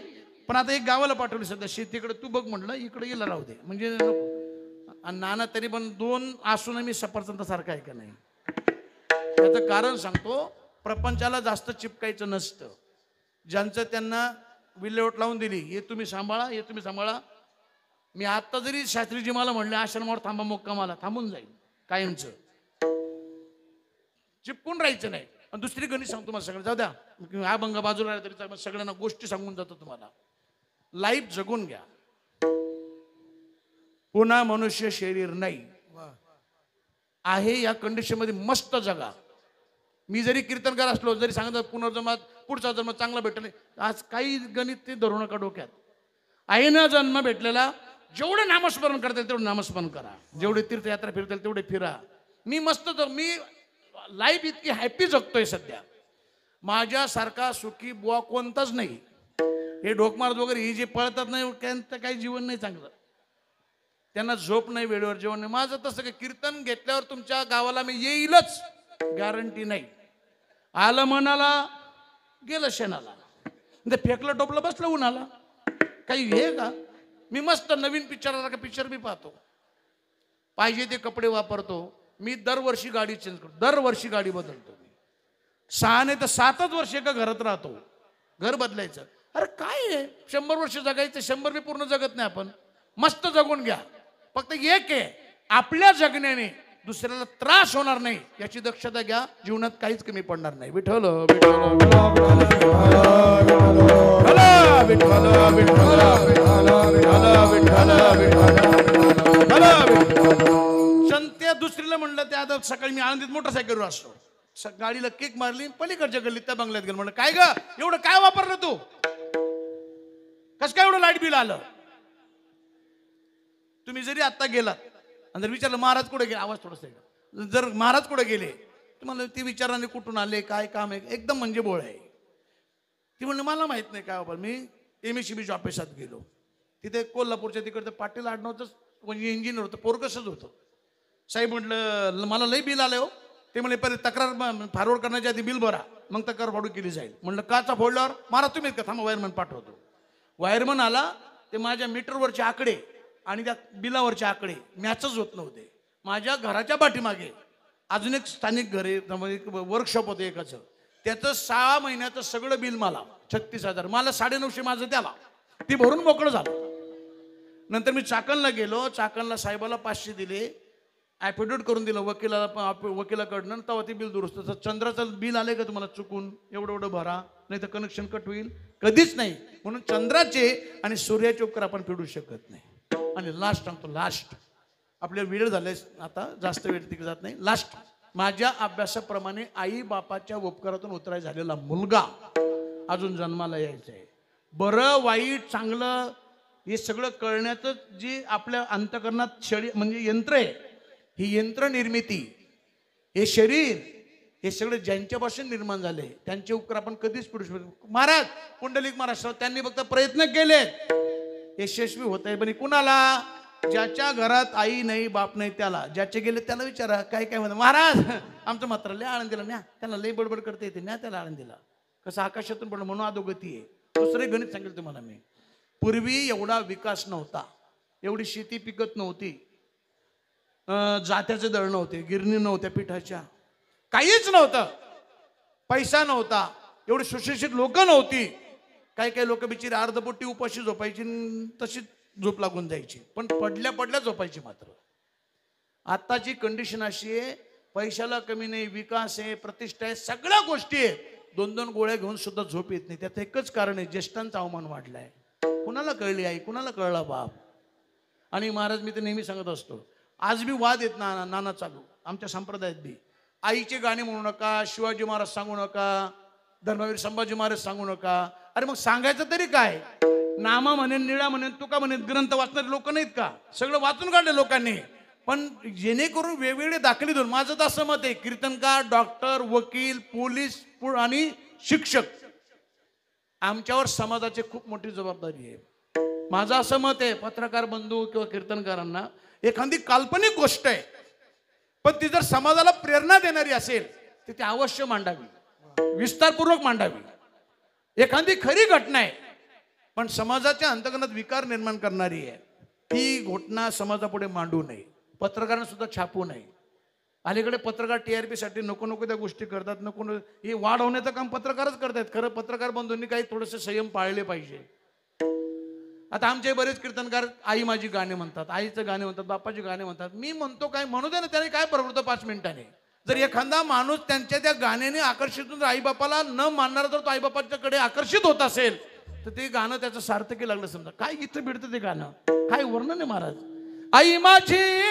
पण आता एक गावाला पाठवली सध्या शेतीकडे, तू बघ म्हणलं, इकडे गेला राहू दे म्हणजे नको. आणि नाना तरी पण 2 असून मी सफरचंद सारखा आहे का नाही. त्याचं कारण सांगतो. प्रपंचाला जास्त चिपकायचं नसतं. ज्यांचं त्यांना विल्हेवाट लावून दिली, हे तुम्ही सांभाळा, हे तुम्ही सांभाळा. मी आता जरी शास्त्रीजी मला म्हणले आश्रमावर थांबा मुक्कामाला, थांबून जाईल कायमचं. चिपकून राहायचं नाही. आणि दुसरी गणित सांगतो तुम्हाला सगळं, जाऊ द्या हा भंग बाजूला राहिला तरी चालेल, सगळ्यांना गोष्टी सांगून जातो तुम्हाला. लाईफ जगून घ्या. पुन्हा मनुष्य शरीर नाही आहे, या कंडिशन मध्ये मस्त जगा. मी जरी कीर्तनकार असलो, जरी सांगत पुनर्जन्मात पुढचा जन्म चांगला भेटला, आज काही गणित ते धरू नका डोक्यात. आईनं जन्म भेटलेला, जेवढे नामस्मरण करता येईल तेवढं नामस्मरण करा, जेवढे तीर्थयात्रा फिरता येईल तेवढे फिरा. मी मस्त मी लाईफ इतकी हॅपी जगतोय सध्या. माझ्यासारखा सुखी बुवा कोणताच नाही. हे डोकमार वगैरे ही जे पळतात नाही, त्यांचं काही जीवन नाही चांगलं. त्यांना झोप नाही, वेळेवर जेवण नाही. माझं तसं काही कीर्तन घेतल्यावर तुमच्या गावाला मी येईलच, गॅरंटी नाही. आलं मनाला, गेलं शेणाला. फेकलं टोपलं बसलं उन्हाला, काही हे का. मी मस्त नवीन पिक्चर पिक्चर मी पाहतो, पाहिजे ते कपडे वापरतो. मी दरवर्षी गाडी चेंज करतो, दरवर्षी गाडी बदलतो. मी 6 नाही तर 7च वर्ष एका घरात राहतो. घर बदलायचं. अरे काय आहे, 100 वर्ष जगायचं, 100 बी पूर्ण जगत नाही आपण. मस्त जगून घ्या. फक्त एक आहे, आपल्या जगण्याने दुसऱ्याला त्रास होणार नाही याची दक्षता घ्या. जीवनात काहीच कमी पडणार नाही. विठ्ठल संत्या दुसरीला म्हणलं, त्या आता सकाळी मी आनंदीत मोटरसायकलवर असतो, गाडीला किक मारली, पलीकडच्या गल्लीत त्या बंगल्यात गेलो. म्हणलं काय ग, एवढं काय वापरलं तू, कस काय एवढं लाईट बिल आलं. तुम्ही जरी आता गेलात आणि जर विचारलं महाराज कुठे गेले, आवाज थोडासा आहे, जर महाराज कुठे गेले तुम्हाला ते विचाराने कुठून आले, काय काम आहे, एकदम म्हणजे बोळ आहे. ती म्हणलं मला माहित नाही काय बाबा. मी MSCBच्या ऑफिसात गेलो, तिथे कोल्हापूरच्या तिकडचं पाटील आडनावचं म्हणजे इंजिनियर होतं, पोरकसच होतं. साहेब म्हटलं मला लई बिल आलं हो. ते म्हणले पहिले तक्रार फॉरवर्ड करण्याच्या आधी बिल भरा, मग तक्रार फाडू केली जाईल. म्हणलं काचा फोडल्यावर मारा तुम्ही का, थांबा वायरमन पाठवतो. वायरमन आला, ते माझ्या मीटरवरचे आकडे आणि त्या बिलावरचे आकडे मॅचच होत नव्हते. माझ्या घराच्या पाठीमागे अजून एक स्थानिक घर आहे, वर्कशॉप होतं एकाचं, त्याचं 6 महिन्याचं सगळं बिल मला 36,000, मला 950 माझं त्याला, ती भरून मोकळं झालं. नंतर मी चाकणला गेलो, चाकणला साहेबाला 500 दिले, ॲफिडेविट करून दिलं वकिलाकडनं, तेव्हा ते बिल दुरुस्त. चंद्राचं बिल आले का तुम्हाला चुकून, एवढं भरा, नाही तर कनेक्शन कट होईल. कधीच नाही. म्हणून चंद्राचे आणि सूर्याचे उपकार आपण फेडू शकत नाही. आणि लास्ट सांगतो, लास्ट आपल्या वेळ झाले, आता जास्त वेळ तिकडे जात नाही. लास्ट, माझ्या अभ्यासाप्रमाणे आई बापाच्या उपकारातून उतराय झालेला मुलगा अजून जन्माला यायचा आहे. बरं वाईट चांगलं हे सगळं कळण्याचं जे आपल्या अंतकरणात म्हणजे यंत्र आहे, ही यंत्र निर्मिती, हे शरीर, हे सगळे ज्यांच्यापासून निर्माण झाले त्यांचे उपकार आपण कधीच फेडू शकतो. महाराज पुंडलिक महाराज त्यांनी फक्त प्रयत्न केले, यशस्वी होत आहे. पण कुणाला, ज्याच्या घरात आई नाही बाप नाही त्याला. ज्याचे गेले त्याला विचारा काय काय म्हणतात, महाराज आमचं मात्र लय आनंदीला न्या, त्याला लय बडबड करता येते, न्या त्याला आनंदीला. कसं आकाशातून पडलं म्हणून अधोगती आहे. दुसरे गणित सांगेल तुम्हाला मी. पूर्वी एवढा विकास नव्हता, एवढी शेती पिकत नव्हती, जात्याचे दळ नव्हते, गिरणी नव्हत्या पिठाच्या, काहीच नव्हतं, पैसा नव्हता, एवढी सुशिक्षित लोक नव्हती. काही काही लोक बिचारी अर्धपोटी उपाशी झोपायची, तशीच झोप लागून जायची, पण पडल्या पडल्या झोपायची. मात्र आताची कंडिशन अशी आहे, पैशाला कमी नाही, विकास आहे, प्रतिष्ठा आहे, सगळ्या गोष्टी आहेत. 2-2 गोळ्या घेऊन सुद्धा झोप येत नाही. त्याचं एकच कारण आहे, ज्येष्ठांचा अवमान वाढलाय. कुणाला कळली आई, कुणाला कळला बाप. आणि महाराज मी तर नेहमी सांगत असतो, आज बी वाद येत नाना चालू आमच्या संप्रदायात बी. आईचे गाणे म्हणू नका, शिवाजी महाराज सांगू नका, धर्मवीर संभाजी महाराज सांगू नका. अरे मग सांगायचं तरी काय, नामा म्हणेन, निळा म्हणेन, तुका म्हणेन, ग्रंथ वाचणारे लोक नाहीत का, सगळं वाचून काढले लोकांनी. पण जेणेकरून वेगवेगळे दाखले देऊन, माझं तर असं मत आहे, कीर्तनकार, डॉक्टर, वकील, पोलीस आणि शिक्षक, आमच्यावर समाजाची खूप मोठी जबाबदारी आहे. माझं असं मत आहे, पत्रकार बंधू किंवा कीर्तनकारांना, एखादी काल्पनिक गोष्ट आहे पण ती जर समाजाला प्रेरणा देणारी असेल तर ती अवश्य मांडावी, विस्तारपूर्वक मांडावी. एखादी खरी घटना आहे पण समाजाच्या अंतर्गत विकार निर्माण करणारी आहे, ती घटना समाजापुढे मांडू नये, पत्रकारांना सुद्धा छापू नये. अलीकडे पत्रकार TRP साठी नको नको त्या गोष्टी करतात, नको हे वाढ होण्याचं काम पत्रकारच करतात. खरं पत्रकार बंधूंनी काही थोडेसे संयम पाळले पाहिजे. आता आमचे बरेच कीर्तनकार आई माझी गाणे म्हणतात, आईचं गाणे म्हणतात, बापाची गाणे म्हणतात. मी म्हणतो काय म्हणू दे ना, त्याने काय परवडतं 5 मिनिटाने. जर एखादा माणूस त्यांच्या त्या गाण्याने आकर्षित होऊन आईबापाला न मानणारा जर तो आईबापाच्याकडे आकर्षित होत असेल तर ते गाणं त्याचं सार्थकी लागलं. समजा काय इथं भिडतं ते गाणं, काय वर्णन आहे महाराज. आई माझी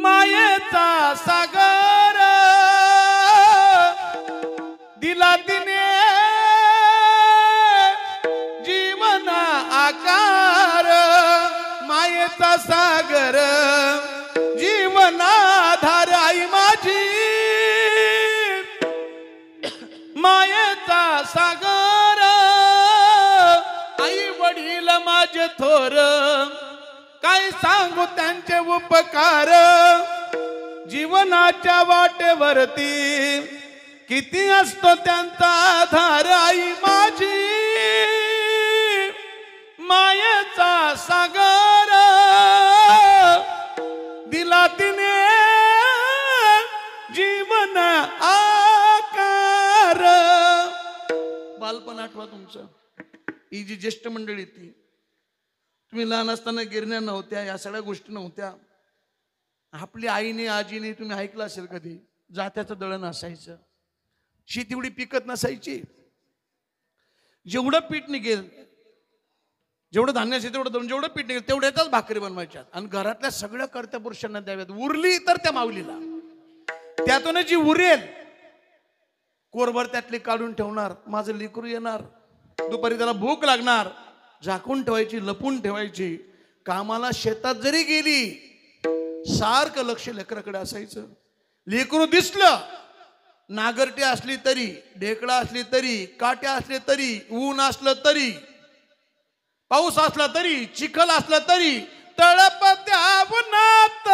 मायेचा सागर दिला तिने जीवन आकार, मायेचा सागर जीवनाधार. आई माझी मायेचा सागर, आई वडील माझे थोर, काय सांगू त्यांचे उपकार. जीवनाच्या वाटेवरती किती असतो त्यांचा आधार. आई माझी मायेचा सागर दिला तिने जीवन आकार. बालपण आठवा तुमचं. ही जी ज्येष्ठ मंडळी ती, तुम्ही लहान असताना गिरण्या नव्हत्या, या सगळ्या गोष्टी नव्हत्या. आपली आईने आजीने तुम्ही ऐकलं असेल कधी, जात्याचं दळण असायचं, शेती एवढी पिकत नसायची. जेवढं पीठ निघेल, जेवढं धान्य असेल तेवढं दळून, जेवढं पीठ निघेल तेवढ्याच भाकरी बनवायच्या आणि घरातल्या सगळ्या कर्त्या पुरुषांना द्याव्यात. उरली तर त्या माऊलीला, त्यातून जी उरेल कोरभर त्यातली काढून ठेवणार. माझं लेकरू येणार, दुपारी त्याला भूक लागणार, झाकून ठेवायची, लपून ठेवायची. कामाला शेतात जरी गेली सारखं लक्ष लेकराकडे असायचं. लेकरू दिसलं, नागरटी असली तरी, ढेकळा असली तरी, काट्या असले तरी, ऊन असलं तरी, पाऊस असला तरी, चिखल असला तरी, तळप त्या उन्हात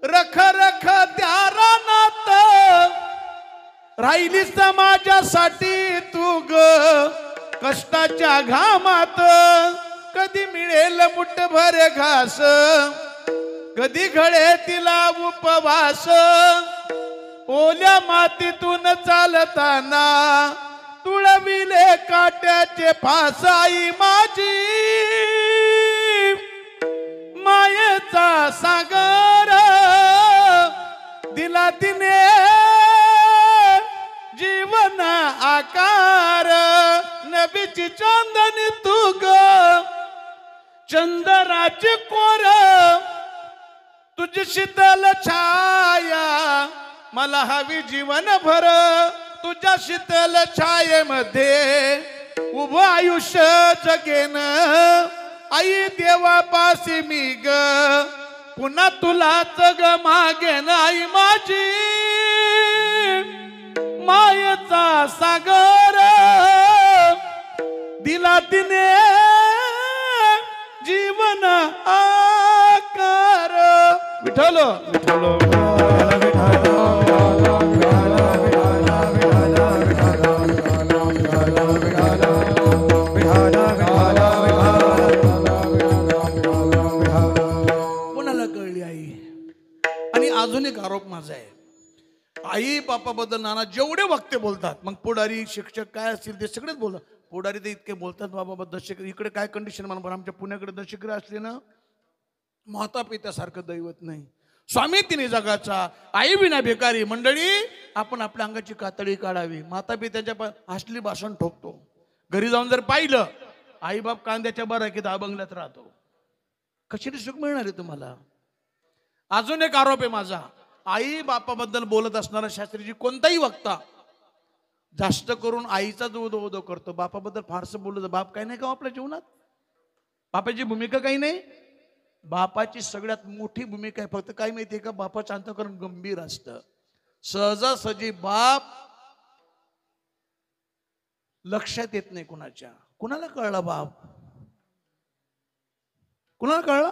रख रख त्या रानात राहिली समाजासाठी तू ग कष्टाच्या घामात. कधी मिळेल मुठभर घास, कधी घडे तिला उपवास. ओल्या मातीतून चालताना तुळविले काट्याचे फास. आई माझी मायेचा सागर दिला तिने जीवन आकार. नबीची चांदणी तू ग चंद्राची कोर, तुझी शीतल छाया मला हवी जीवन भर. तुझ्या शीतल छायेमध्ये उभं आयुष्य जगेन. आई देवापासी मी ग पुन्हा तुलाच ग मागेन. आई माझी मायेचा सागर दिला तिने जीवन आकार. विठ्ठल विठ्ठल कोणाला कळली आई. आणि अजून एक आरोप माझा आहे, आई बापाबद्दल नाना जेवढे वक्ते बोलतात, मग पुढारी शिक्षक काय असतील ते सगळेच बोलतात. पुढारी ते इतके बोलतात बाबाबद्दल. दशक इकडे काय कंडिशन म्हणा, आमच्या पुण्याकडे दशकरी असले ना, माता पित्यासारखं दैवत नाही. स्वामी तिने जगाचा, आई विना भिकारी. मंडळी, आपण आपल्या अंगाची कातडी काढावी. माता पित्याच्या असली भाषण ठोकतो. घरी जाऊन जर पाहिलं, आई बाप कांद्याच्या बाराकीत अभंगल्यात राहतो. कशाने सुख मिळणार आहे तुम्हाला. अजून एक आरोप आहे माझा, आई बापाबद्दल बोलत असणारा शास्त्रीजी कोणताही वक्ता जास्त करून आईचा जो उदो करतो, बापाबद्दल फारसं बोलत. बाप काही नाही का आपल्या जीवनात, बापाची भूमिका काही नाही. बापाची सगळ्यात मोठी भूमिका आहे फक्त काय माहितीये का, बापाचं अंतःकरण गंभीर असतं. सहजासहजी बाप लक्षात येत नाही कुणाच्या. कुणाला कळला बाप, कुणाला कळला.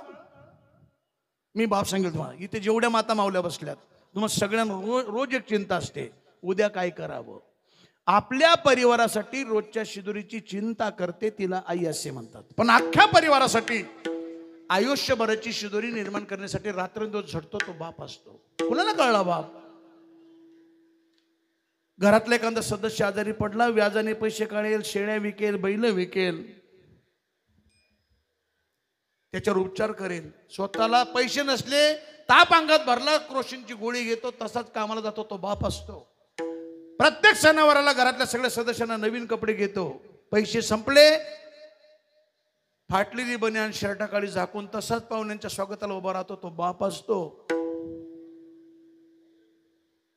मी बाप सांगेल तुम्हाला, इथे जेवढ्या माता मावल्या बसल्यात, तुम्हाला सगळ्यांना रोज एक चिंता असते, उद्या काय करावं. आपल्या परिवारासाठी रोजच्या शिदुरीची चिंता करते, तिला आई असे म्हणतात. पण अख्ख्या परिवारासाठी आयुष्यभराची शिदोरी निर्माण करण्यासाठी रात्रंदिवस झटतो तो बाप असतो. कुणाला कळला बाप? घरातला एखादा सदस्य आजारी पडला, व्याजाने पैसे काढेल, शेळ्या विकेल, बैल विकेल, त्याच्यावर उपचार करेल. स्वतःला पैसे नसले, ताप अंगात भरला, क्रोशिनची गोळी घेतो, तसाच कामाला जातो तो बाप असतो. प्रत्येक सणावाराला घरातल्या सगळ्या सदस्यांना नवीन कपडे घेतो. पैसे संपले, फाटलेली बनियान शर्टाखाली झाकून तसाच पाहुण्यांच्या स्वागताला उभा राहतो तो बाप असतो.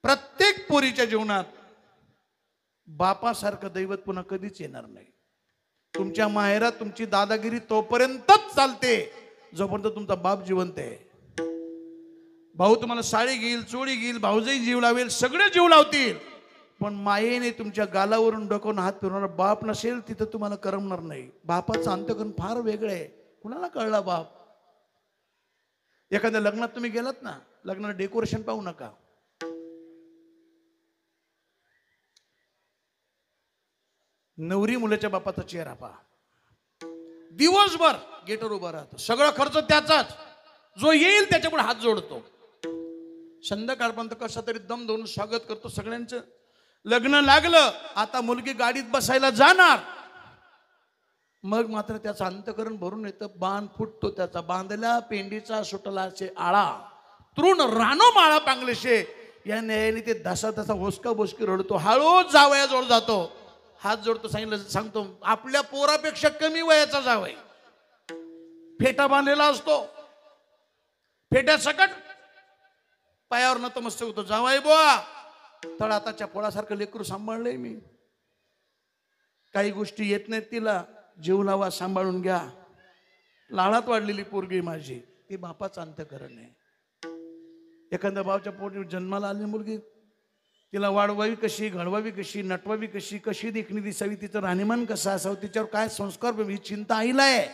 प्रत्येक पोरीच्या जीवनात बापासारखं दैवत पुन्हा कधीच येणार नाही. तुमच्या माहेरात तुमची दादागिरी तोपर्यंतच चालते जोपर्यंत तुमचा बाप जिवंत आहे. भाऊ तुम्हाला साडी घेईल, चोळी घेईल, भाऊजाई जीव लावेल, सगळे जीव लावतील, पण मायेने तुमच्या गालावरून डोकून हात फिरवणारा बाप नसेल तिथं तुम्हाला करमणार नाही. बापाचं अंतकरण फार वेगळं आहे. कुणाला कळला बाप? एखाद्या लग्नात तुम्ही गेलात ना, लग्नात डेकोरेशन पाहू नका. नवरी मुलाच्या बापाचा चेहरा पहा. दिवसभर गेटवर उभा राहतो, सगळा खर्च त्याचाच, जो येईल त्याच्यापुढे हात जोडतो. संध्याकाळपर्यंत कसा तरी दम धरून स्वागत करतो सगळ्यांचं. लग्न लागलं, आता मुलगी गाडीत बसायला जाणार, मग मात्र त्याचं अंतकरण भरून येतं. बाण फुटतो त्याचा, बांधल्या पेंडीचा सुटलाचे आळा, तृण रानो माळा पांगलेशे, या न्यायाने ते दसा दसा होसका बोसकी रडतो. हळूच जावयाजवळ जातो, हात जोडतो, सांगतो आपल्या पोरापेक्षा कमी वयाचा जावई, फेटा बांधलेला असतो, फेट्या सकट पायावर नतमस्तक होतो. जावाई बुवा, तळाताच्या पोळासारखं लेकरू सांभाळलंय मी, काही गोष्टी येत नाहीत तिला, जीव लावा, सांभाळून घ्या. लाडात वाढलेली पोरगी माझी, ती बापाचं अंतकरण आहे. एखाद्या भावाच्या पोटी जन्माला आलेली मुलगी, तिला वाढवावी कशी, घडवावी कशी, नटवावी कशी, कशी देखणी दिसावी, तिचं राहणीमान कसं असावं, तिच्यावर काय संस्कार, ही चिंता आईला आहे.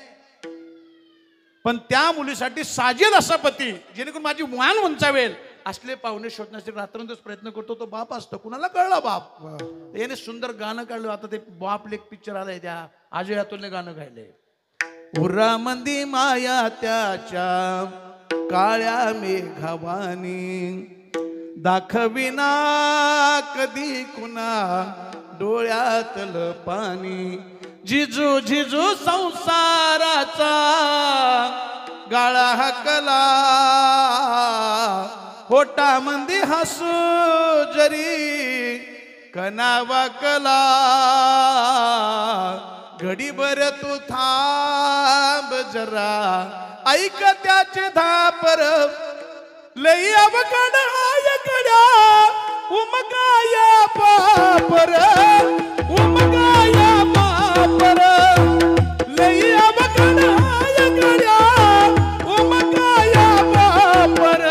पण त्या मुलीसाठी साजेल असा पती, जेणेकरून माझी मान उंचावेल, असले पाहुणे शोधण्यासाठी रात्रंदिवस प्रयत्न करतो तो बाप असतो. कुणाला कळला बाप? याने सुंदर गाणं काढलं. आता ते बाप लेक पिक्चर आलाय, त्या अजय अतुलने गाणं गायलंय. उरामंदी माया त्याच्या काळ्या मेघवानी, दाखविना कधी कुणा डोळ्यातलं पाणी, जिजू जिजू संसाराचा गाळा हकला, होटामंदी हसू जरी कनावा कला, घडीभर तू थांब जरा, ऐक त्याचे धापर, लई अवघड हाय कड्या, उमगाया बापर, उमगाया बापर, लई अवघड हाय कड्या, उमगाया बापर,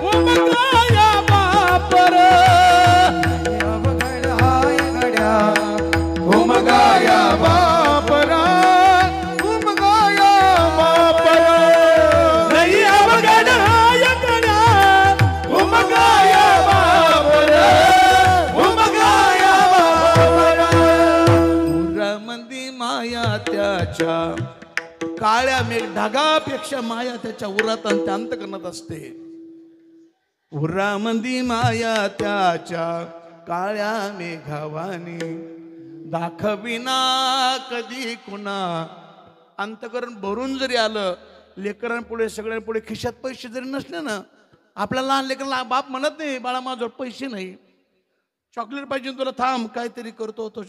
उमगाया बापर, अवघड हाय गड्या, उमगाया बापर, उमगाया बापर, लई अवघड हाय कड्या, उमगाया बापर, उमगाया बापर. उरामंदी माया त्याच्या काळ्या मेघ ढगापेक्षा माया त्याच्या उरात आणि त्या अंतकरणात असते. उरामंदी माया त्याच्या काळ्या मेघावानी, दाखविना कधी कुणा. अंतकरण भरून जरी आलं, लेकरांपुढे सगळ्यांपुढे खिशात पैसे जरी नसले ना, आपल्या लहान लेकरांना बाप म्हणत नाही, बाळा माझ्यावर पैसे नाही, चॉकलेट पाहिजे तुला, थांब काहीतरी करतो, तो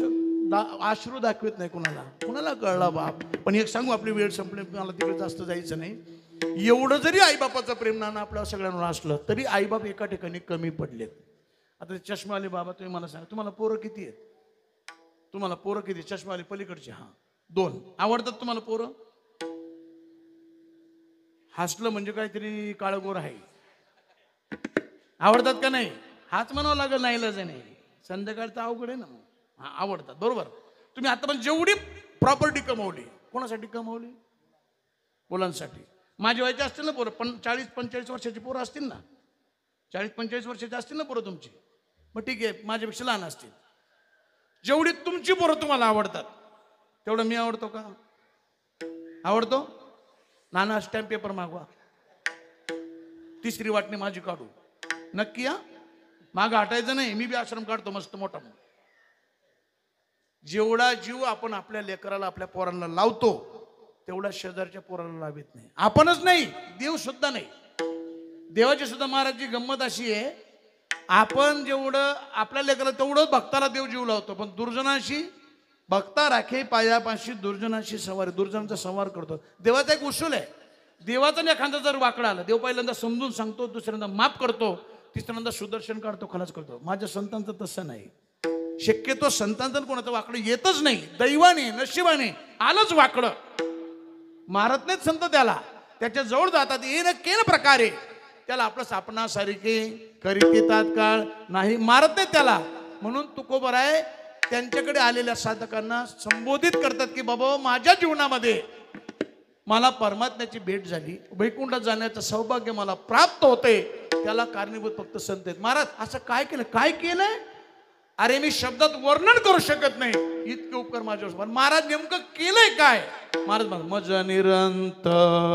अश्रू दाखवत नाही कुणाला. कुणाला कळला बाप? पण एक सांगू, आपली वेळ संपली, मला तिकडे जास्त जायचं नाही. एवढं जरी आईबापाचं प्रेम नाणं आपल्या सगळ्यांवर असलं तरी आईबाप एका ठिकाणी कमी पडलेत. आता चष्मावाले बाबा, तुम्ही मला सांगा, तुम्हाला पोरं किती आहेत? तुम्हाला पोरं किती? चष्मावाले पलीकडचे, हा 2. आवडतात तुम्हाला पोरं? हसलं म्हणजे काहीतरी काळगोर आहे. आवडतात का नाही? हाच म्हणावं लागेल, नाही इलाज नाही. संध्याकाळचं अवघड आहे ना. हा, आवडतात, बरोबर. तुम्ही आता पण जेवढी प्रॉपर्टी कमवली, कोणासाठी कमवली? मुलांसाठी. माझी व्हायचे असतील ना पोरं, 40-45 वर्षाची पोरं असतील ना, 40-45 वर्षाची असतील ना पोरं तुमची, मग ठीक आहे, माझ्यापेक्षा लहान असतील. जेवढी तुमची पोरं तुम्हाला आवडतात, तेवढं मी आवडतो का? आवडतो? नाना स्टॅम्प पेपर मागवा, तिसरी वाटणी माझी काढू. नक्की हा, मागं हटायचं नाही. मी बी आश्रम काढतो मस्त मोठा. जेवढा जीव आपण आपल्या लेकराला आपल्या पोरांना लावतो तेवढा शेजारच्या पोराला लावित नाही. आपणच नाही, देव सुद्धा नाही. देवाची सुद्धा महाराजची गंमत अशी आहे, आपण जेवढं आपल्या लेकराला तेवढं भक्ताला देव जीव लावतो, पण दुर्जनाशी भक्ता राखे पायापाशी दुर्जनाशी सवार. दुर्जनाचा संवार करतो. देवाचा एक उसूल आहे. देवाचा एखादा जर वाकडा आला, देव पहिल्यांदा समजून सांगतो, दुसऱ्यांदा माफ करतो, तिसऱ्यांदा सुदर्शन काढतो, खलास करतो. माझ्या संतांचं तसं नाही. शक्यतो संतांचं कोणाचं वाकडं येतच नाही. दैवाने नशिबाने आलंच वाकडं, मारत नाहीत संत त्याला. त्याच्या जवळ जातात येणं केन प्रकारे, त्याला आपलं सापणासारखे करीते तात्काळ नाही, मारत नाहीत त्याला. म्हणून तुकोबराय त्यांच्याकडे आलेल्या साधकांना संबोधित करतात की बाबा माझ्या जीवनामध्ये मला परमात्म्याची भेट झाली, वैकुंठात जाण्याचं सौभाग्य मला प्राप्त होते, त्याला कारणीभूत फक्त संत आहेत. महाराज असं काय केलं, काय केलंय? अरे मी शब्दात वर्णन करू शकत नाही, इतके उपकार माझ्यावर. महाराज नेमकं केलंय काय? महाराज मज निरंतर